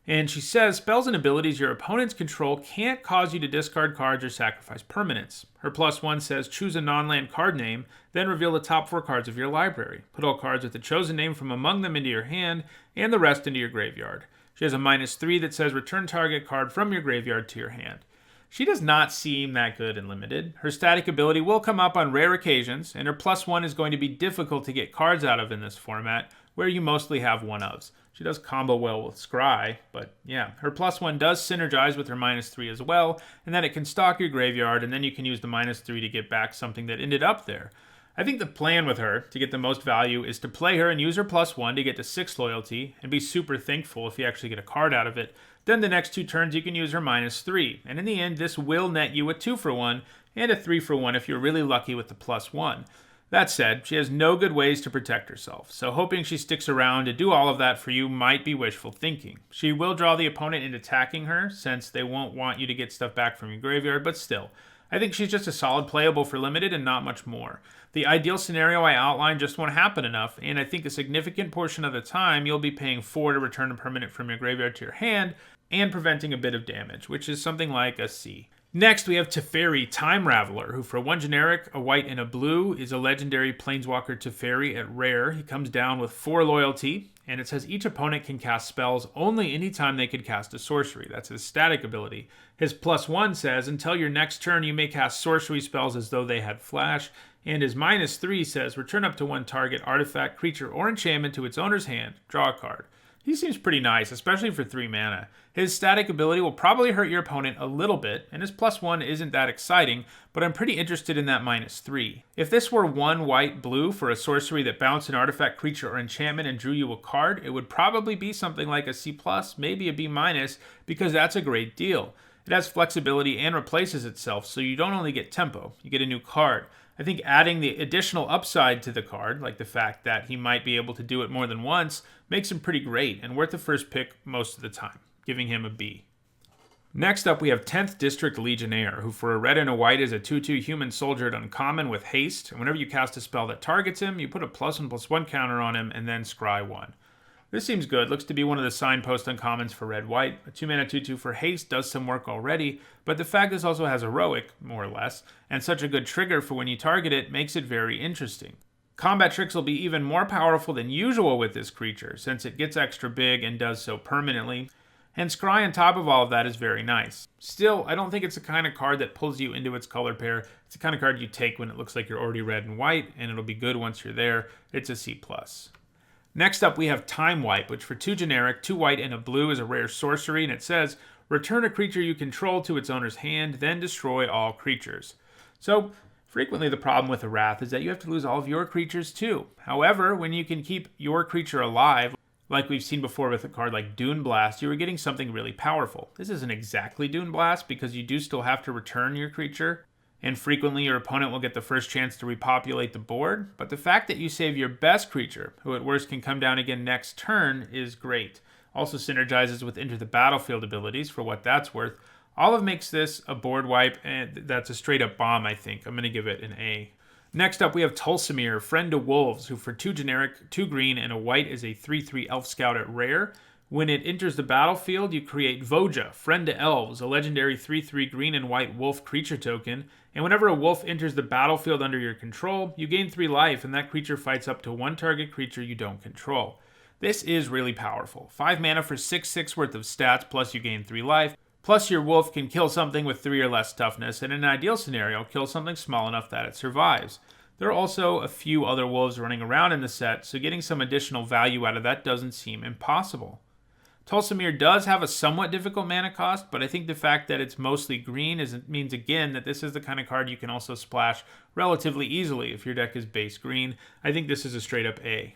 Speaker 1: And she says, spells and abilities your opponents control can't cause you to discard cards or sacrifice permanents. Her +1 says, choose a non-land card name, then reveal the top 4 cards of your library. Put all cards with the chosen name from among them into your hand, and the rest into your graveyard. She has a -3 that says, return target card from your graveyard to your hand. She does not seem that good in Limited. Her static ability will come up on rare occasions, and her +1 is going to be difficult to get cards out of in this format, where you mostly have 1-ofs. She does combo well with Scry, but yeah, her +1 does synergize with her -3 as well, and that it can stalk your graveyard, and then you can use the -3 to get back something that ended up there. I think the plan with her, to get the most value, is to play her and use her +1 to get to 6 loyalty, and be super thankful if you actually get a card out of it. Then the next 2 turns you can use her -3, and in the end this will net you a 2-for-1 and a 3-for-1 if you're really lucky with the +1. That said, she has no good ways to protect herself, so hoping she sticks around to do all of that for you might be wishful thinking. She will draw the opponent into attacking her, since they won't want you to get stuff back from your graveyard, but still, I think she's just a solid playable for Limited and not much more. The ideal scenario I outlined just won't happen enough, and I think a significant portion of the time you'll be paying 4 to return a permanent from your graveyard to your hand, and preventing a bit of damage, which is something like a C. Next, we have Teferi, Time Raveler, who for 1 generic, a white, and a blue, is a legendary planeswalker Teferi at rare. He comes down with 4 loyalty, and it says each opponent can cast spells only anytime they could cast a sorcery. That's his static ability. His +1 says, until your next turn you may cast sorcery spells as though they had flash, and his -3 says, return up to 1 target artifact, creature, or enchantment to its owner's hand, draw a card. He seems pretty nice, especially for 3 mana. His static ability will probably hurt your opponent a little bit, and his +1 isn't that exciting, but I'm pretty interested in that -3. If this were 1 white-blue for a sorcery that bounced an artifact, creature, or enchantment and drew you a card, it would probably be something like a C+, maybe a B-, because that's a great deal. It has flexibility and replaces itself, so you don't only get tempo, you get a new card. I think adding the additional upside to the card, like the fact that he might be able to do it more than once, makes him pretty great and worth the first pick most of the time, giving him a B. Next up, we have 10th District Legionnaire, who for a red and a white is a 2/2 human soldier at uncommon with haste, and whenever you cast a spell that targets him, you put a +1/+1 counter on him, and then scry 1. This seems good, looks to be one of the signpost uncommons for red-white. A 2-mana 2/2 for haste does some work already, but the fact this also has heroic, more or less, and such a good trigger for when you target it makes it very interesting. Combat tricks will be even more powerful than usual with this creature, since it gets extra big and does so permanently. And scry on top of all of that is very nice. Still, I don't think it's the kind of card that pulls you into its color pair. It's the kind of card you take when it looks like you're already red and white, and it'll be good once you're there. It's a C+. Next up, we have Time Wipe, which for 2 generic, 2 white, and a blue is a rare sorcery, and it says, return a creature you control to its owner's hand, then destroy all creatures. So, frequently the problem with a Wrath is that you have to lose all of your creatures too. However, when you can keep your creature alive, like we've seen before with a card like Dune Blast, you are getting something really powerful. This isn't exactly Dune Blast because you do still have to return your creature, and frequently your opponent will get the first chance to repopulate the board, but the fact that you save your best creature, who at worst can come down again next turn, is great. Also synergizes with Enter the Battlefield abilities for what that's worth. All of makes this a board wipe, and that's a straight up bomb, I think. I'm going to give it an A. Next up, we have Tulsa Mere, Friend to Wolves, who for 2 generic, 2 green, and a white is a 3/3 Elf Scout at rare. When it enters the battlefield, you create Voja, Friend to Elves, a legendary 3/3 green and white wolf creature token, and whenever a wolf enters the battlefield under your control, you gain 3 life, and that creature fights up to 1 target creature you don't control. This is really powerful. 5 mana for 6/6 worth of stats, plus you gain 3 life, plus your wolf can kill something with 3 or less toughness, and in an ideal scenario, kill something small enough that it survives. There are also a few other wolves running around in the set, so getting some additional value out of that doesn't seem impossible. Tulsa Mere does have a somewhat difficult mana cost, but I think the fact that it's mostly green means again that this is the kind of card you can also splash relatively easily if your deck is base green. I think this is a straight up A.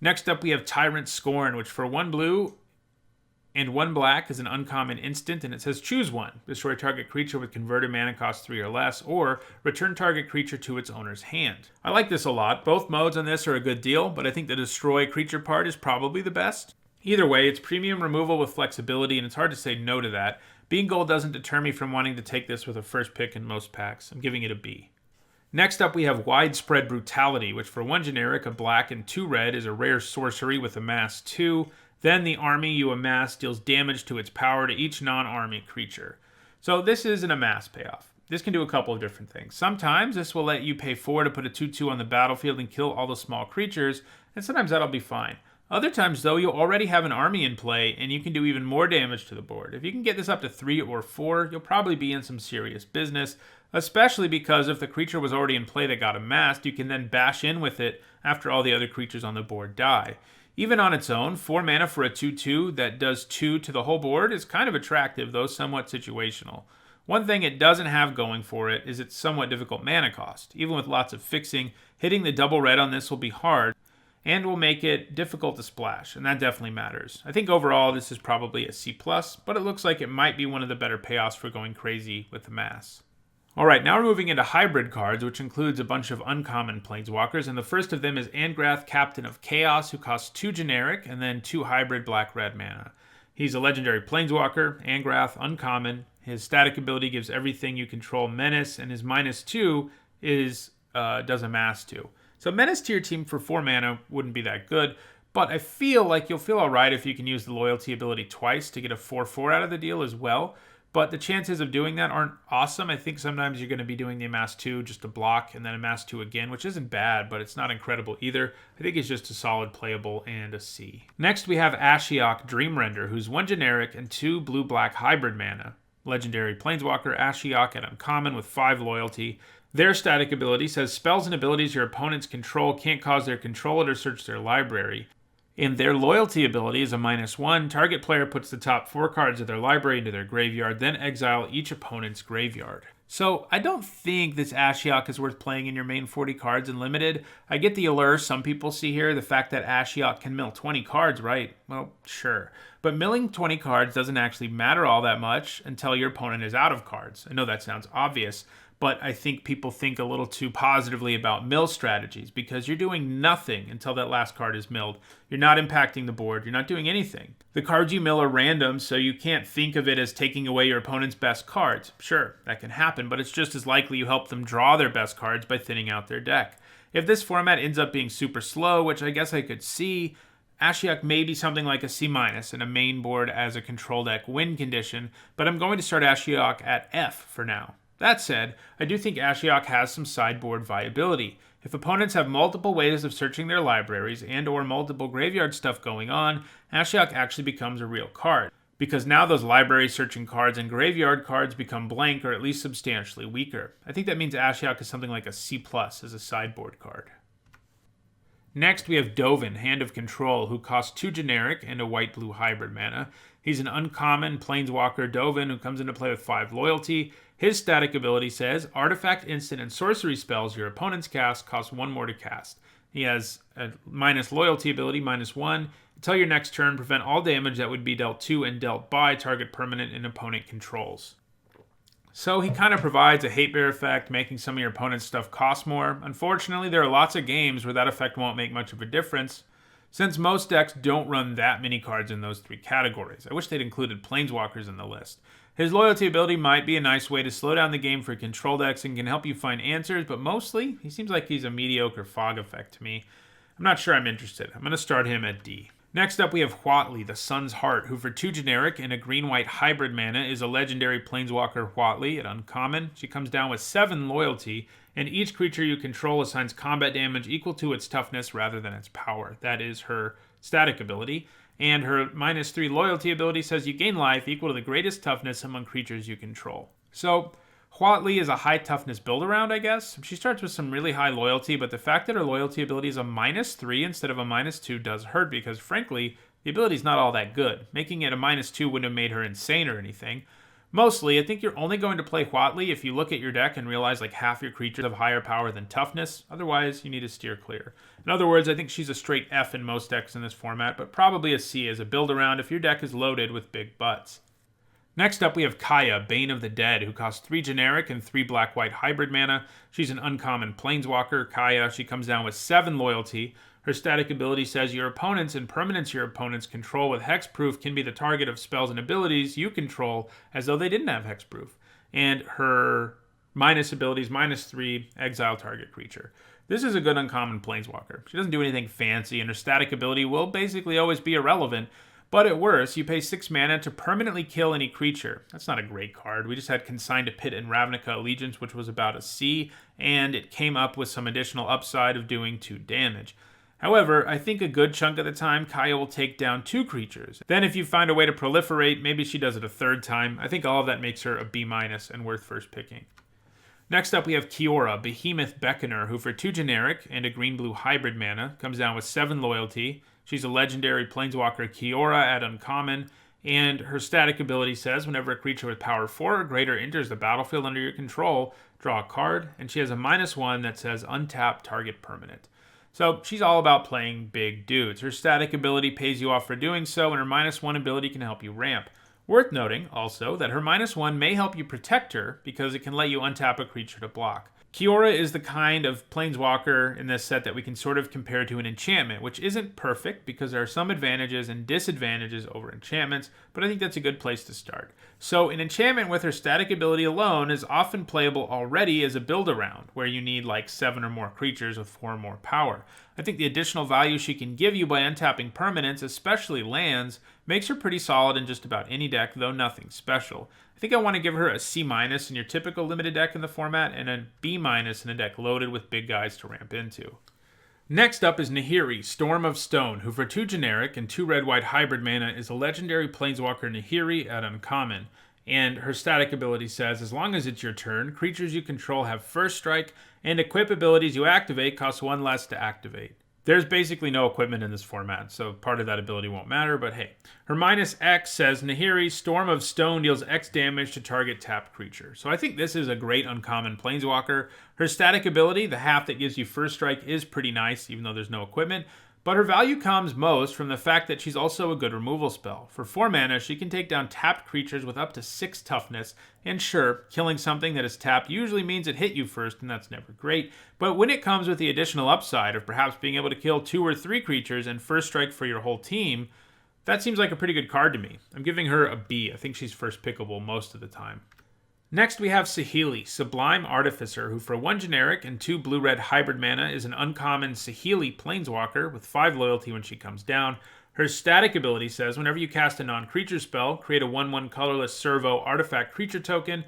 Speaker 1: Next up we have Tyrants Scorned, which for 1 blue and 1 black is an uncommon instant, and it says choose one. Destroy target creature with converted mana cost 3 or less, or return target creature to its owner's hand. I like this a lot. Both modes on this are a good deal, but I think the destroy creature part is probably the best. Either way, it's premium removal with flexibility, and it's hard to say no to that. Being gold doesn't deter me from wanting to take this with a first pick in most packs. I'm giving it a B. Next up, we have Widespread Brutality, which for 1 generic, a black, and 2 red is a rare sorcery with amass 2. Then the army you amass deals damage to its power to each non-army creature. So this is an amass payoff. This can do a couple of different things. Sometimes this will let you pay 4 to put a 2/2 on the battlefield and kill all the small creatures, and sometimes that'll be fine. Other times, though, you'll already have an army in play, and you can do even more damage to the board. If you can get this up to 3 or 4, you'll probably be in some serious business, especially because if the creature was already in play that got amassed, you can then bash in with it after all the other creatures on the board die. Even on its own, 4 mana for a 2/2 that does 2 to the whole board is kind of attractive, though somewhat situational. One thing it doesn't have going for it is its somewhat difficult mana cost. Even with lots of fixing, hitting the double red on this will be hard, and will make it difficult to splash, and that definitely matters. I think overall this is probably a C+, but it looks like it might be one of the better payoffs for going crazy with the mass. Alright, now we're moving into hybrid cards, which includes a bunch of uncommon planeswalkers, and the first of them is Angrath, Captain of Chaos, who costs 2 generic and then 2 hybrid black-red mana. He's a legendary planeswalker, Angrath, uncommon. His static ability gives everything you control menace, and his -2 is does amass 2. So menace to your team for 4 mana wouldn't be that good, but I feel like you'll feel alright if you can use the loyalty ability twice to get a 4/4 out of the deal as well. But the chances of doing that aren't awesome. I think sometimes you're going to be doing the amass 2 just to block and then amass 2 again, which isn't bad, but it's not incredible either. I think it's just a solid playable and a C. Next we have Ashe Oak Dreamrender, who's 1 generic and 2 blue-black hybrid mana. Legendary planeswalker, Ashe Oak at uncommon with 5 loyalty. Their static ability says spells and abilities your opponents control can't cause their controller to search their library. And their loyalty ability is a -1. Target player puts the top 4 cards of their library into their graveyard, then exile each opponent's graveyard. So I don't think this Ashe Oak is worth playing in your main 40 cards in Limited. I get the allure some people see here, the fact that Ashe Oak can mill 20 cards, right? Well, sure. But milling 20 cards doesn't actually matter all that much until your opponent is out of cards. I know that sounds obvious, but I think people think a little too positively about mill strategies because you're doing nothing until that last card is milled. You're not impacting the board. You're not doing anything. The cards you mill are random, so you can't think of it as taking away your opponent's best cards. Sure, that can happen, but it's just as likely you help them draw their best cards by thinning out their deck. If this format ends up being super slow, which I guess I could see, Ashe Oak may be something like a C- in a main board as a control deck win condition, but I'm going to start Ashe Oak at F for now. That said, I do think Ashe Oak has some sideboard viability. If opponents have multiple ways of searching their libraries and or multiple graveyard stuff going on, Ashe Oak actually becomes a real card. Because now those library searching cards and graveyard cards become blank or at least substantially weaker. I think that means Ashe Oak is something like a C+ as a sideboard card. Next, we have Dovin, Hand of Control, who costs 2 generic and a white-blue hybrid mana. He's an uncommon planeswalker Dovin who comes into play with 5 loyalty. His static ability says, artifact, instant, and sorcery spells your opponent's cast cost 1 more to cast. He has a minus loyalty ability, -1. Until your next turn, prevent all damage that would be dealt to and dealt by target permanent and opponent controls. So he kind of provides a hate bear effect, making some of your opponent's stuff cost more. Unfortunately, there are lots of games where that effect won't make much of a difference, since most decks don't run that many cards in those 3 categories. I wish they'd included planeswalkers in the list. His loyalty ability might be a nice way to slow down the game for control decks and can help you find answers, but mostly, he seems like he's a mediocre fog effect to me. I'm not sure I'm interested. I'm going to start him at D. Next up, we have Watleys, the Sun's Heart, who for 2 generic and a green-white hybrid mana is a legendary planeswalker Watleys at uncommon. She comes down with 7 loyalty, and each creature you control assigns combat damage equal to its toughness rather than its power. That is her static ability. And her -3 loyalty ability says you gain life equal to the greatest toughness among creatures you control. So, Watleys is a high toughness build-around, I guess. She starts with some really high loyalty, but the fact that her loyalty ability is a -3 instead of a -2 does hurt because, frankly, the ability is not all that good. Making it a -2 wouldn't have made her insane or anything. Mostly, I think you're only going to play Watleys if you look at your deck and realize like half your creatures have higher power than toughness. Otherwise, you need to steer clear. In other words, I think she's a straight F in most decks in this format, but probably a C as a build-around if your deck is loaded with big butts. Next up, we have Kaya, Bane of the Dead, who costs 3 generic and 3 black-white hybrid mana. She's an uncommon planeswalker. Kaya, she comes down with 7 loyalty. Her static ability says your opponents and permanents your opponents control with hexproof can be the target of spells and abilities you control as though they didn't have hexproof. And her minus ability is -3, exile target creature. This is a good uncommon planeswalker. She doesn't do anything fancy, and her static ability will basically always be irrelevant. But at worst, you pay 6 mana to permanently kill any creature. That's not a great card. We just had Consigned to Pit and Ravnica Allegiance, which was about a C, and it came up with some additional upside of doing 2 damage. However, I think a good chunk of the time, Kaya will take down 2 creatures. Then if you find a way to proliferate, maybe she does it a 3rd time. I think all of that makes her a B- and worth first picking. Next up, we have Kiora, Behemoth Beckoner, who for 2 generic and a green-blue hybrid mana comes down with 7 loyalty. She's a legendary planeswalker Kiora at uncommon, and her static ability says whenever a creature with power 4 or greater enters the battlefield under your control, draw a card, and she has a -1 that says untap target permanent. So she's all about playing big dudes. Her static ability pays you off for doing so, and her -1 ability can help you ramp. Worth noting, also, that her -1 may help you protect her because it can let you untap a creature to block. Kiora is the kind of planeswalker in this set that we can sort of compare to an enchantment, which isn't perfect because there are some advantages and disadvantages over enchantments, but I think that's a good place to start. So an enchantment with her static ability alone is often playable already as a build-around, where you need like 7 or more creatures with 4 or more power. I think the additional value she can give you by untapping permanents, especially lands, makes her pretty solid in just about any deck, though nothing special. I think I want to give her a C- in your typical limited deck in the format, and a B- in a deck loaded with big guys to ramp into. Next up is Nahiri, Storm of Stone, who for 2 generic and 2 red-white hybrid mana is a legendary planeswalker Nahiri at uncommon. And her static ability says, as long as it's your turn, creatures you control have first strike, and equip abilities you activate cost 1 less to activate. There's basically no equipment in this format, so part of that ability won't matter, but hey. Her -X says, Nahiri, Storm of Stone deals X damage to target tapped creature. So I think this is a great uncommon planeswalker. Her static ability, the half that gives you first strike, is pretty nice, even though there's no equipment. But her value comes most from the fact that she's also a good removal spell. For 4 mana, she can take down tapped creatures with up to 6 toughness, and sure, killing something that is tapped usually means it hit you first, and that's never great, but when it comes with the additional upside of perhaps being able to kill 2 or 3 creatures and first strike for your whole team, that seems like a pretty good card to me. I'm giving her a B. I think she's first pickable most of the time. Next, we have Saheeli, Sublime Artificer, who for 1 generic and 2 blue-red hybrid mana is an uncommon Saheeli Planeswalker with 5 loyalty when she comes down. Her static ability says whenever you cast a non-creature spell, create a 1/1 colorless servo artifact creature token.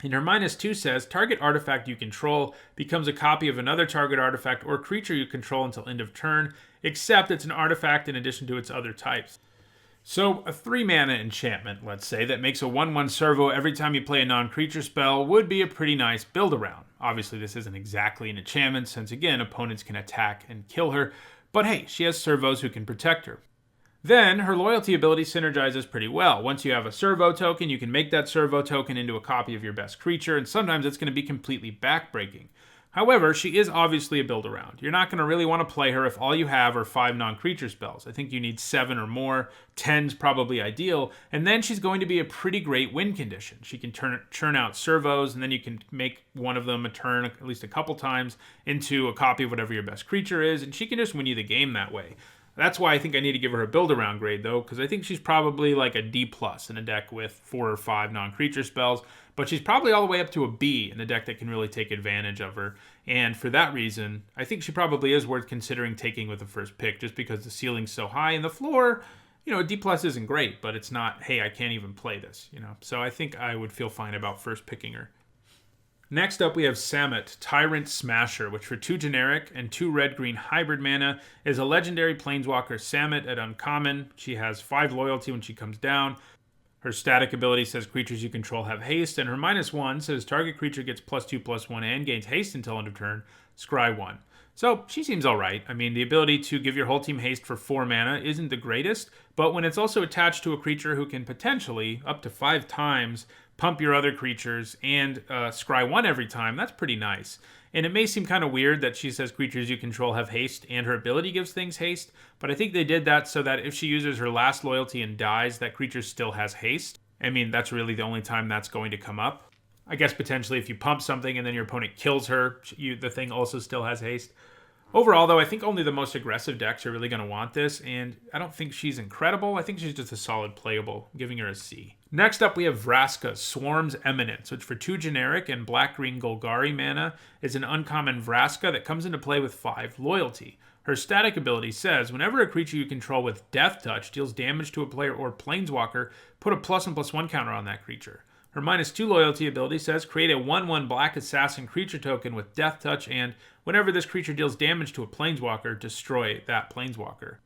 Speaker 1: And her -2 says target artifact you control becomes a copy of another target artifact or creature you control until end of turn, except it's an artifact in addition to its other types. So, a 3 mana enchantment, let's say, that makes a 1/1 servo every time you play a non-creature spell would be a pretty nice build-around. Obviously, this isn't exactly an enchantment, since again, opponents can attack and kill her, but hey, she has servos who can protect her. Then, her loyalty ability synergizes pretty well. Once you have a servo token, you can make that servo token into a copy of your best creature, and sometimes it's going to be completely backbreaking. However, she is obviously a build-around. You're not going to really want to play her if all you have are 5 non-creature spells. I think you need 7 or more. 10's probably ideal. And then she's going to be a pretty great win condition. She can churn out servos, and then you can make one of them a turn at least a couple times into a copy of whatever your best creature is, and she can just win you the game that way. That's why I think I need to give her a build-around grade, though, because I think she's probably like a D+ in a deck with 4 or 5 non-creature spells, but she's probably all the way up to a B in a deck that can really take advantage of her. And for that reason, I think she probably is worth considering taking with the first pick, just because the ceiling's so high and the floor, a D+ isn't great, but it's not, hey, I can't even play this, So I think I would feel fine about first picking her. Next up, we have Samut, Tyrant Smasher, which for 2 generic and 2 red-green hybrid mana is a legendary planeswalker Samut at uncommon. She has 5 loyalty when she comes down. Her static ability says creatures you control have haste, and her -1 says target creature gets +2/+1 and gains haste until end of turn, scry 1. So she seems alright. I mean, the ability to give your whole team haste for 4 mana isn't the greatest, but when it's also attached to a creature who can potentially, up to 5 times, pump your other creatures and scry 1 every time, that's pretty nice. And it may seem kind of weird that she says creatures you control have haste and her ability gives things haste, but I think they did that so that if she uses her last loyalty and dies, that creature still has haste. I mean, that's really the only time that's going to come up. I guess potentially if you pump something and then your opponent kills her, the thing also still has haste. Overall, though, I think only the most aggressive decks are really going to want this, and I don't think she's incredible. I think she's just a solid playable, giving her a C. Next up, we have Vraska, Swarm's Eminence, which for 2 generic and black-green Golgari mana is an uncommon Vraska that comes into play with 5 loyalty. Her static ability says, whenever a creature you control with Death Touch deals damage to a player or planeswalker, put a +1/+1 counter on that creature. Her -2 loyalty ability says, create a 1/1 black assassin creature token with Death Touch, and whenever this creature deals damage to a planeswalker, destroy that planeswalker.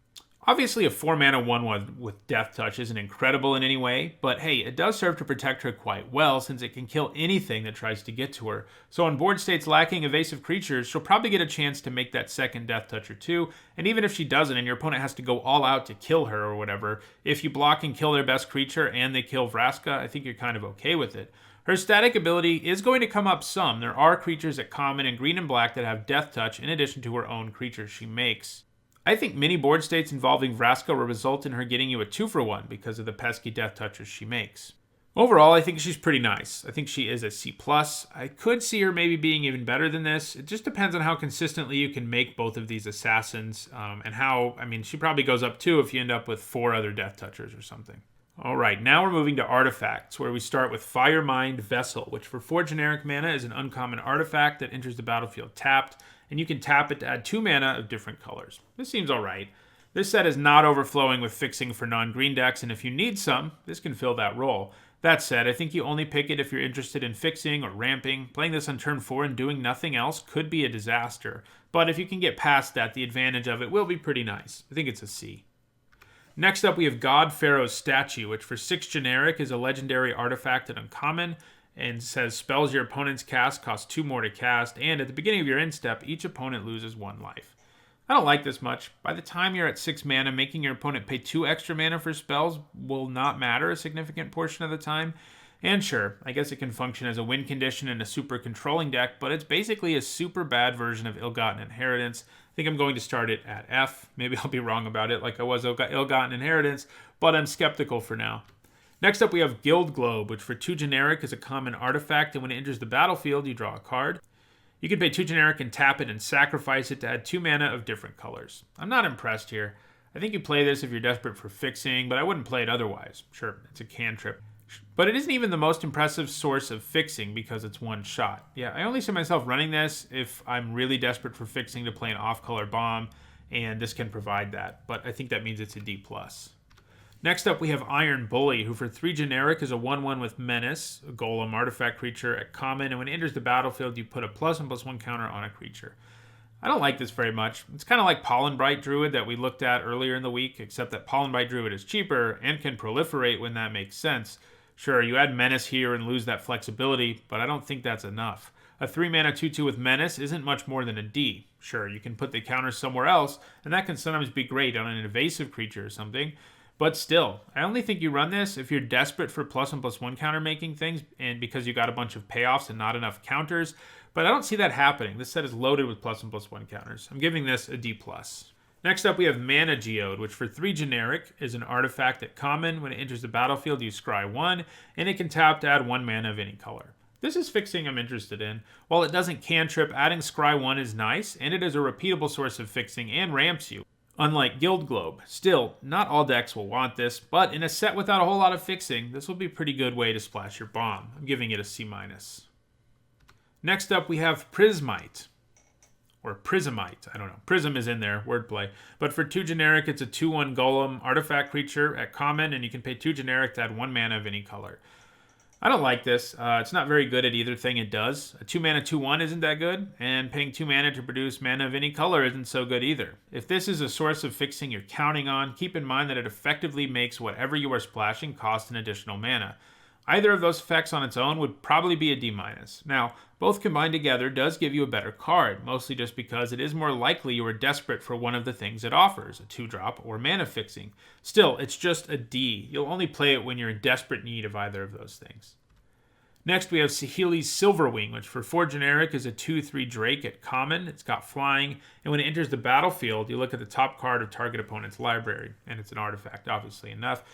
Speaker 1: Obviously, a 4 mana 1/1 with Death Touch isn't incredible in any way, but hey, it does serve to protect her quite well since it can kill anything that tries to get to her. So on board states lacking evasive creatures, she'll probably get a chance to make that second Death Touch or 2, and even if she doesn't and your opponent has to go all out to kill her or whatever, if you block and kill their best creature and they kill Vraska, I think you're kind of okay with it. Her static ability is going to come up some. There are creatures at common and green and black that have Death Touch in addition to her own creatures she makes. I think many board states involving Vraska will result in her getting you a 2-for-1 because of the pesky Death Touches she makes. Overall, I think she's pretty nice. I think she is a C+. I could see her maybe being even better than this. It just depends on how consistently you can make both of these assassins and how, she probably goes up too if you end up with 4 other Death Touchers or something. Alright, now we're moving to artifacts, where we start with Firemind Vessel, which for 4 generic mana is an uncommon artifact that enters the battlefield tapped, and you can tap it to add 2 mana of different colors. This seems alright. This set is not overflowing with fixing for non-green decks, and if you need some, this can fill that role. That said, I think you only pick it if you're interested in fixing or ramping. Playing this on turn 4 and doing nothing else could be a disaster, but if you can get past that, the advantage of it will be pretty nice. I think it's a C. Next up, we have God Pharaoh Statue, which for 6 generic is a legendary artifact at uncommon, and says spells your opponents cast cost 2 more to cast, and at the beginning of your end step, each opponent loses 1 life. I don't like this much. By the time you're at 6 mana, making your opponent pay 2 extra mana for spells will not matter a significant portion of the time. And sure, I guess it can function as a win condition in a super controlling deck, but it's basically a super bad version of Ill-Gotten Inheritance. think I'm going to start it at F. Maybe I'll be wrong about it like I was Ill-Gotten Inheritance, but I'm skeptical for now. Next up we have Guild Globe, which for 2 generic is a common artifact, and when it enters the battlefield, you draw a card. You can pay 2 generic and tap it and sacrifice it to add 2 mana of different colors. I'm not impressed here. I think you play this if you're desperate for fixing, but I wouldn't play it otherwise. Sure, it's a cantrip. But it isn't even the most impressive source of fixing because it's one shot. Yeah, I only see myself running this if I'm really desperate for fixing to play an off-color bomb, and this can provide that. But I think that means it's a D+. Next up, we have Iron Bully, who for 3 generic is a 1/1 with Menace, a golem artifact creature at common, and when it enters the battlefield, you put a +1/+1 counter on a creature. I don't like this very much. It's kind of like Pollen Bright Druid that we looked at earlier in the week, except that Pollen Bright Druid is cheaper and can proliferate when that makes sense. Sure, you add Menace here and lose that flexibility, but I don't think that's enough. A 3-mana 2/2 with Menace isn't much more than a D. Sure, you can put the counter somewhere else, and that can sometimes be great on an invasive creature or something. But still, I only think you run this if you're desperate for +1/+1 counter making things and because you got a bunch of payoffs and not enough counters. But I don't see that happening. This set is loaded with +1/+1 counters. I'm giving this a D+. Next up, we have Mana Geode, which for 3 generic is an artifact at common. When it enters the battlefield, you scry 1, and it can tap to add 1 mana of any color. This is fixing I'm interested in. While it doesn't cantrip, adding scry 1 is nice, and it is a repeatable source of fixing and ramps you. Unlike Guild Globe. Still, not all decks will want this, but in a set without a whole lot of fixing, this will be a pretty good way to splash your bomb. I'm giving it a C-. Next up, we have Prismite. Or Prismite, I don't know. Prism is in there, wordplay. But for 2 generic, it's a 2/1 golem artifact creature at common, and you can pay 2 generic to add 1 mana of any color. I don't like this. It's not very good at either thing it does. A 2-mana 2/1 isn't that good, and paying 2 mana to produce mana of any color isn't so good either. If this is a source of fixing you're counting on, keep in mind that it effectively makes whatever you are splashing cost an additional mana. Either of those effects on its own would probably be a D-. Now, both combined together does give you a better card, mostly just because it is more likely you are desperate for one of the things it offers, a 2-drop or mana fixing. Still, it's just a D. You'll only play it when you're in desperate need of either of those things. Next, we have Saheeli's Silverwing, which for 4 generic is a 2/3 Drake at common. It's got flying, and when it enters the battlefield, you look at the top card of target opponent's library, and it's an artifact, obviously enough.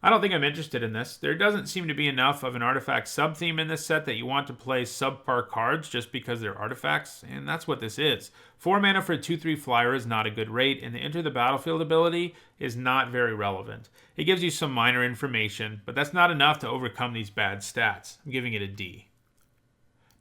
Speaker 1: I don't think I'm interested in this. There doesn't seem to be enough of an artifact sub-theme in this set that you want to play subpar cards just because they're artifacts, and that's what this is. 4 mana for a 2/3 flyer is not a good rate, and the enter the battlefield ability is not very relevant. It gives you some minor information, but that's not enough to overcome these bad stats. I'm giving it a D.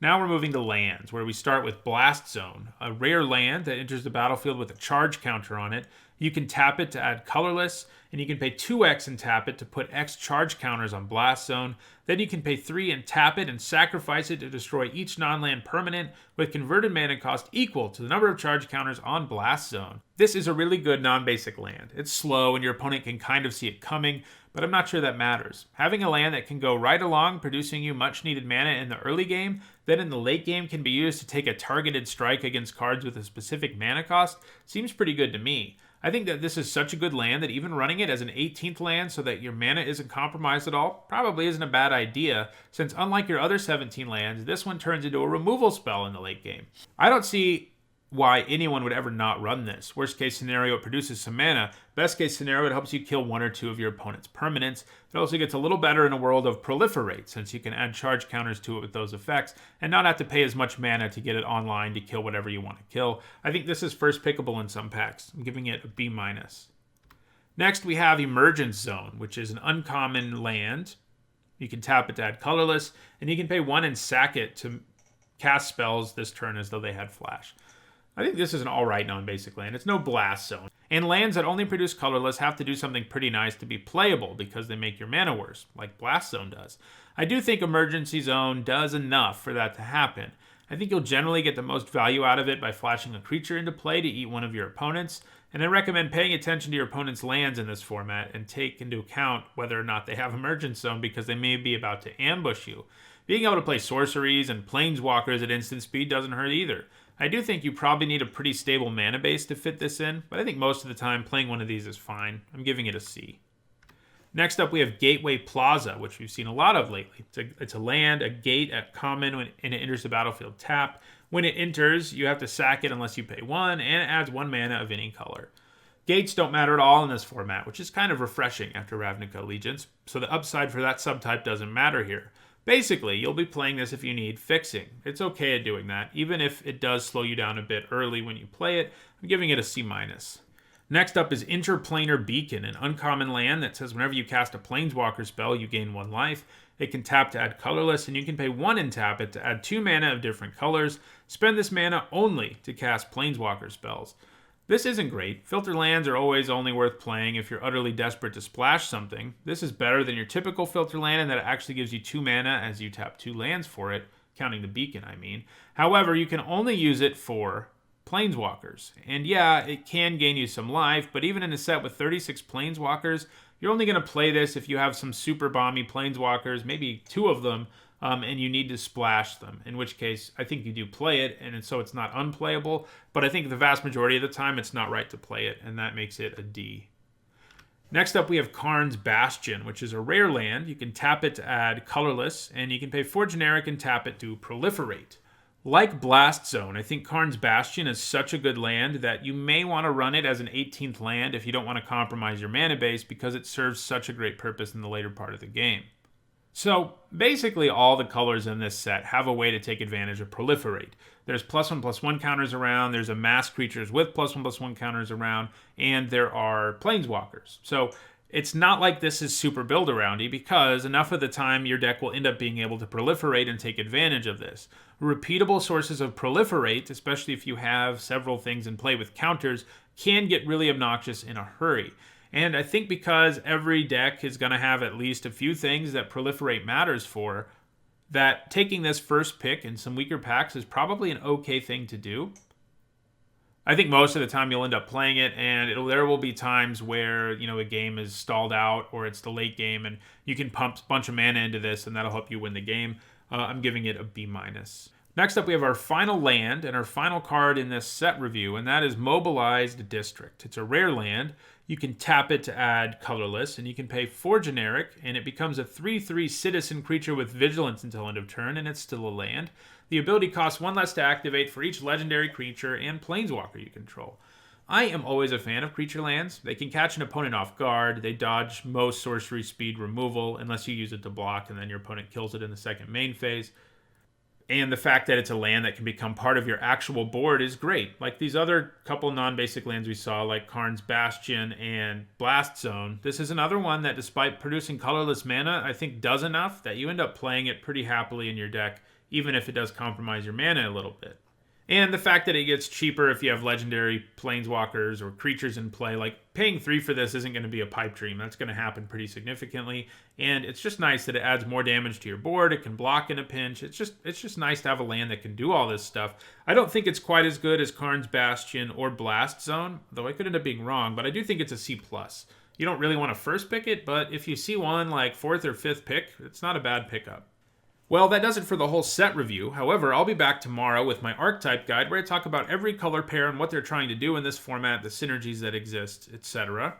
Speaker 1: Now we're moving to lands, where we start with Blast Zone, a rare land that enters the battlefield with a charge counter on it. You can tap it to add Colorless, and you can pay 2x and tap it to put X charge counters on Blast Zone. Then you can pay 3 and tap it and sacrifice it to destroy each non-land permanent with converted mana cost equal to the number of charge counters on Blast Zone. This is a really good non-basic land. It's slow and your opponent can kind of see it coming, but I'm not sure that matters. Having a land that can go right along, producing you much needed mana in the early game, then in the late game can be used to take a targeted strike against cards with a specific mana cost, seems pretty good to me. I think that this is such a good land that even running it as an 18th land so that your mana isn't compromised at all probably isn't a bad idea, since unlike your other 17 lands, this one turns into a removal spell in the late game. I don't see why anyone would ever not run this. Worst case scenario, it produces some mana. Best case scenario, it helps you kill 1 or 2 of your opponent's permanents. It also gets a little better in a world of proliferate, since you can add charge counters to it with those effects, and not have to pay as much mana to get it online to kill whatever you want to kill. I think this is first pickable in some packs. I'm giving it a B-. Next, we have Emergence Zone, which is an uncommon land. You can tap it to add Colorless, and you can pay 1 and sack it to cast spells this turn as though they had flash. I think this is an alright non-basic land. It's no Blast Zone. And lands that only produce Colorless have to do something pretty nice to be playable because they make your mana worse, like Blast Zone does. I do think Emergency Zone does enough for that to happen. I think you'll generally get the most value out of it by flashing a creature into play to eat one of your opponents, and I recommend paying attention to your opponent's lands in this format and take into account whether or not they have Emergence Zone because they may be about to ambush you. Being able to play sorceries and planeswalkers at instant speed doesn't hurt either. I do think you probably need a pretty stable mana base to fit this in, but I think most of the time playing one of these is fine. I'm giving it a C. Next up, we have Gateway Plaza, which we've seen a lot of lately. It's a land, a gate at common, and it enters the battlefield tapped. When it enters, you have to sack it unless you pay 1, and it adds 1 mana of any color. Gates don't matter at all in this format, which is kind of refreshing after Ravnica Allegiance, so the upside for that subtype doesn't matter here. Basically, you'll be playing this if you need fixing. It's okay at doing that, even if it does slow you down a bit early when you play it. I'm giving it a C-. Next up is InterPlanar Beacon, an uncommon land that says whenever you cast a Planeswalker spell, you gain 1 life. It can tap to add colorless, and you can pay 1 and tap it to add 2 mana of different colors. Spend this mana only to cast Planeswalker spells. This isn't great. Filter lands are always only worth playing if you're utterly desperate to splash something. This is better than your typical filter land in that it actually gives you 2 mana as you tap 2 lands for it, counting the beacon, I mean. However, you can only use it for Planeswalkers. And yeah, it can gain you some life, but even in a set with 36 Planeswalkers, you're only going to play this if you have some super bomby Planeswalkers, maybe 2 of them, and you need to splash them, in which case I think you do play it, and so it's not unplayable, but I think the vast majority of the time it's not right to play it, and that makes it a D. Next up, we have Karns Bastion, which is a rare land. You can tap it to add colorless, and you can pay 4 generic and tap it to proliferate. Like Blast Zone, I think Karns Bastion is such a good land that you may want to run it as an 18th land if you don't want to compromise your mana base, because it serves such a great purpose in the later part of the game. So basically all the colors in this set have a way to take advantage of proliferate. There's +1/+1 counters around, there's amass creatures with +1/+1 counters around, and there are planeswalkers. So it's not like this is super build-aroundy, because enough of the time your deck will end up being able to proliferate and take advantage of this. Repeatable sources of proliferate, especially if you have several things in play with counters, can get really obnoxious in a hurry. And I think because every deck is going to have at least a few things that proliferate matters for, that taking this first pick in some weaker packs is probably an okay thing to do. I think most of the time you'll end up playing it, and there will be times where, a game is stalled out or it's the late game and you can pump a bunch of mana into this and that'll help you win the game. I'm giving it a B-. Next up, we have our final land and our final card in this set review, and that is Mobilized District. It's a rare land. You can tap it to add colorless, and you can pay 4 generic, and it becomes a 3/3 citizen creature with vigilance until end of turn, and it's still a land. The ability costs 1 less to activate for each legendary creature and planeswalker you control. I am always a fan of creature lands. They can catch an opponent off guard. They dodge most sorcery speed removal unless you use it to block, and then your opponent kills it in the second main phase. And the fact that it's a land that can become part of your actual board is great. Like these other couple non-basic lands we saw, like Karns Bastion and Blast Zone, this is another one that, despite producing colorless mana, I think does enough that you end up playing it pretty happily in your deck, even if it does compromise your mana a little bit. And the fact that it gets cheaper if you have legendary planeswalkers or creatures in play, like paying 3 for this isn't going to be a pipe dream. That's going to happen pretty significantly. And it's just nice that it adds more damage to your board. It can block in a pinch. It's just nice to have a land that can do all this stuff. I don't think it's quite as good as Karns Bastion or Blast Zone, though I could end up being wrong, but I do think it's a C+. You don't really want to first pick it, but if you see one like 4th or 5th pick, it's not a bad pickup. Well, that does it for the whole set review. However, I'll be back tomorrow with my archetype guide, where I talk about every color pair and what they're trying to do in this format, the synergies that exist, etc.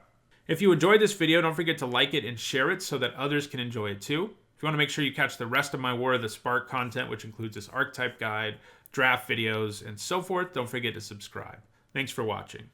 Speaker 1: If you enjoyed this video, don't forget to like it and share it so that others can enjoy it too. If you want to make sure you catch the rest of my War of the Spark content, which includes this archetype guide, draft videos, and so forth, don't forget to subscribe. Thanks for watching.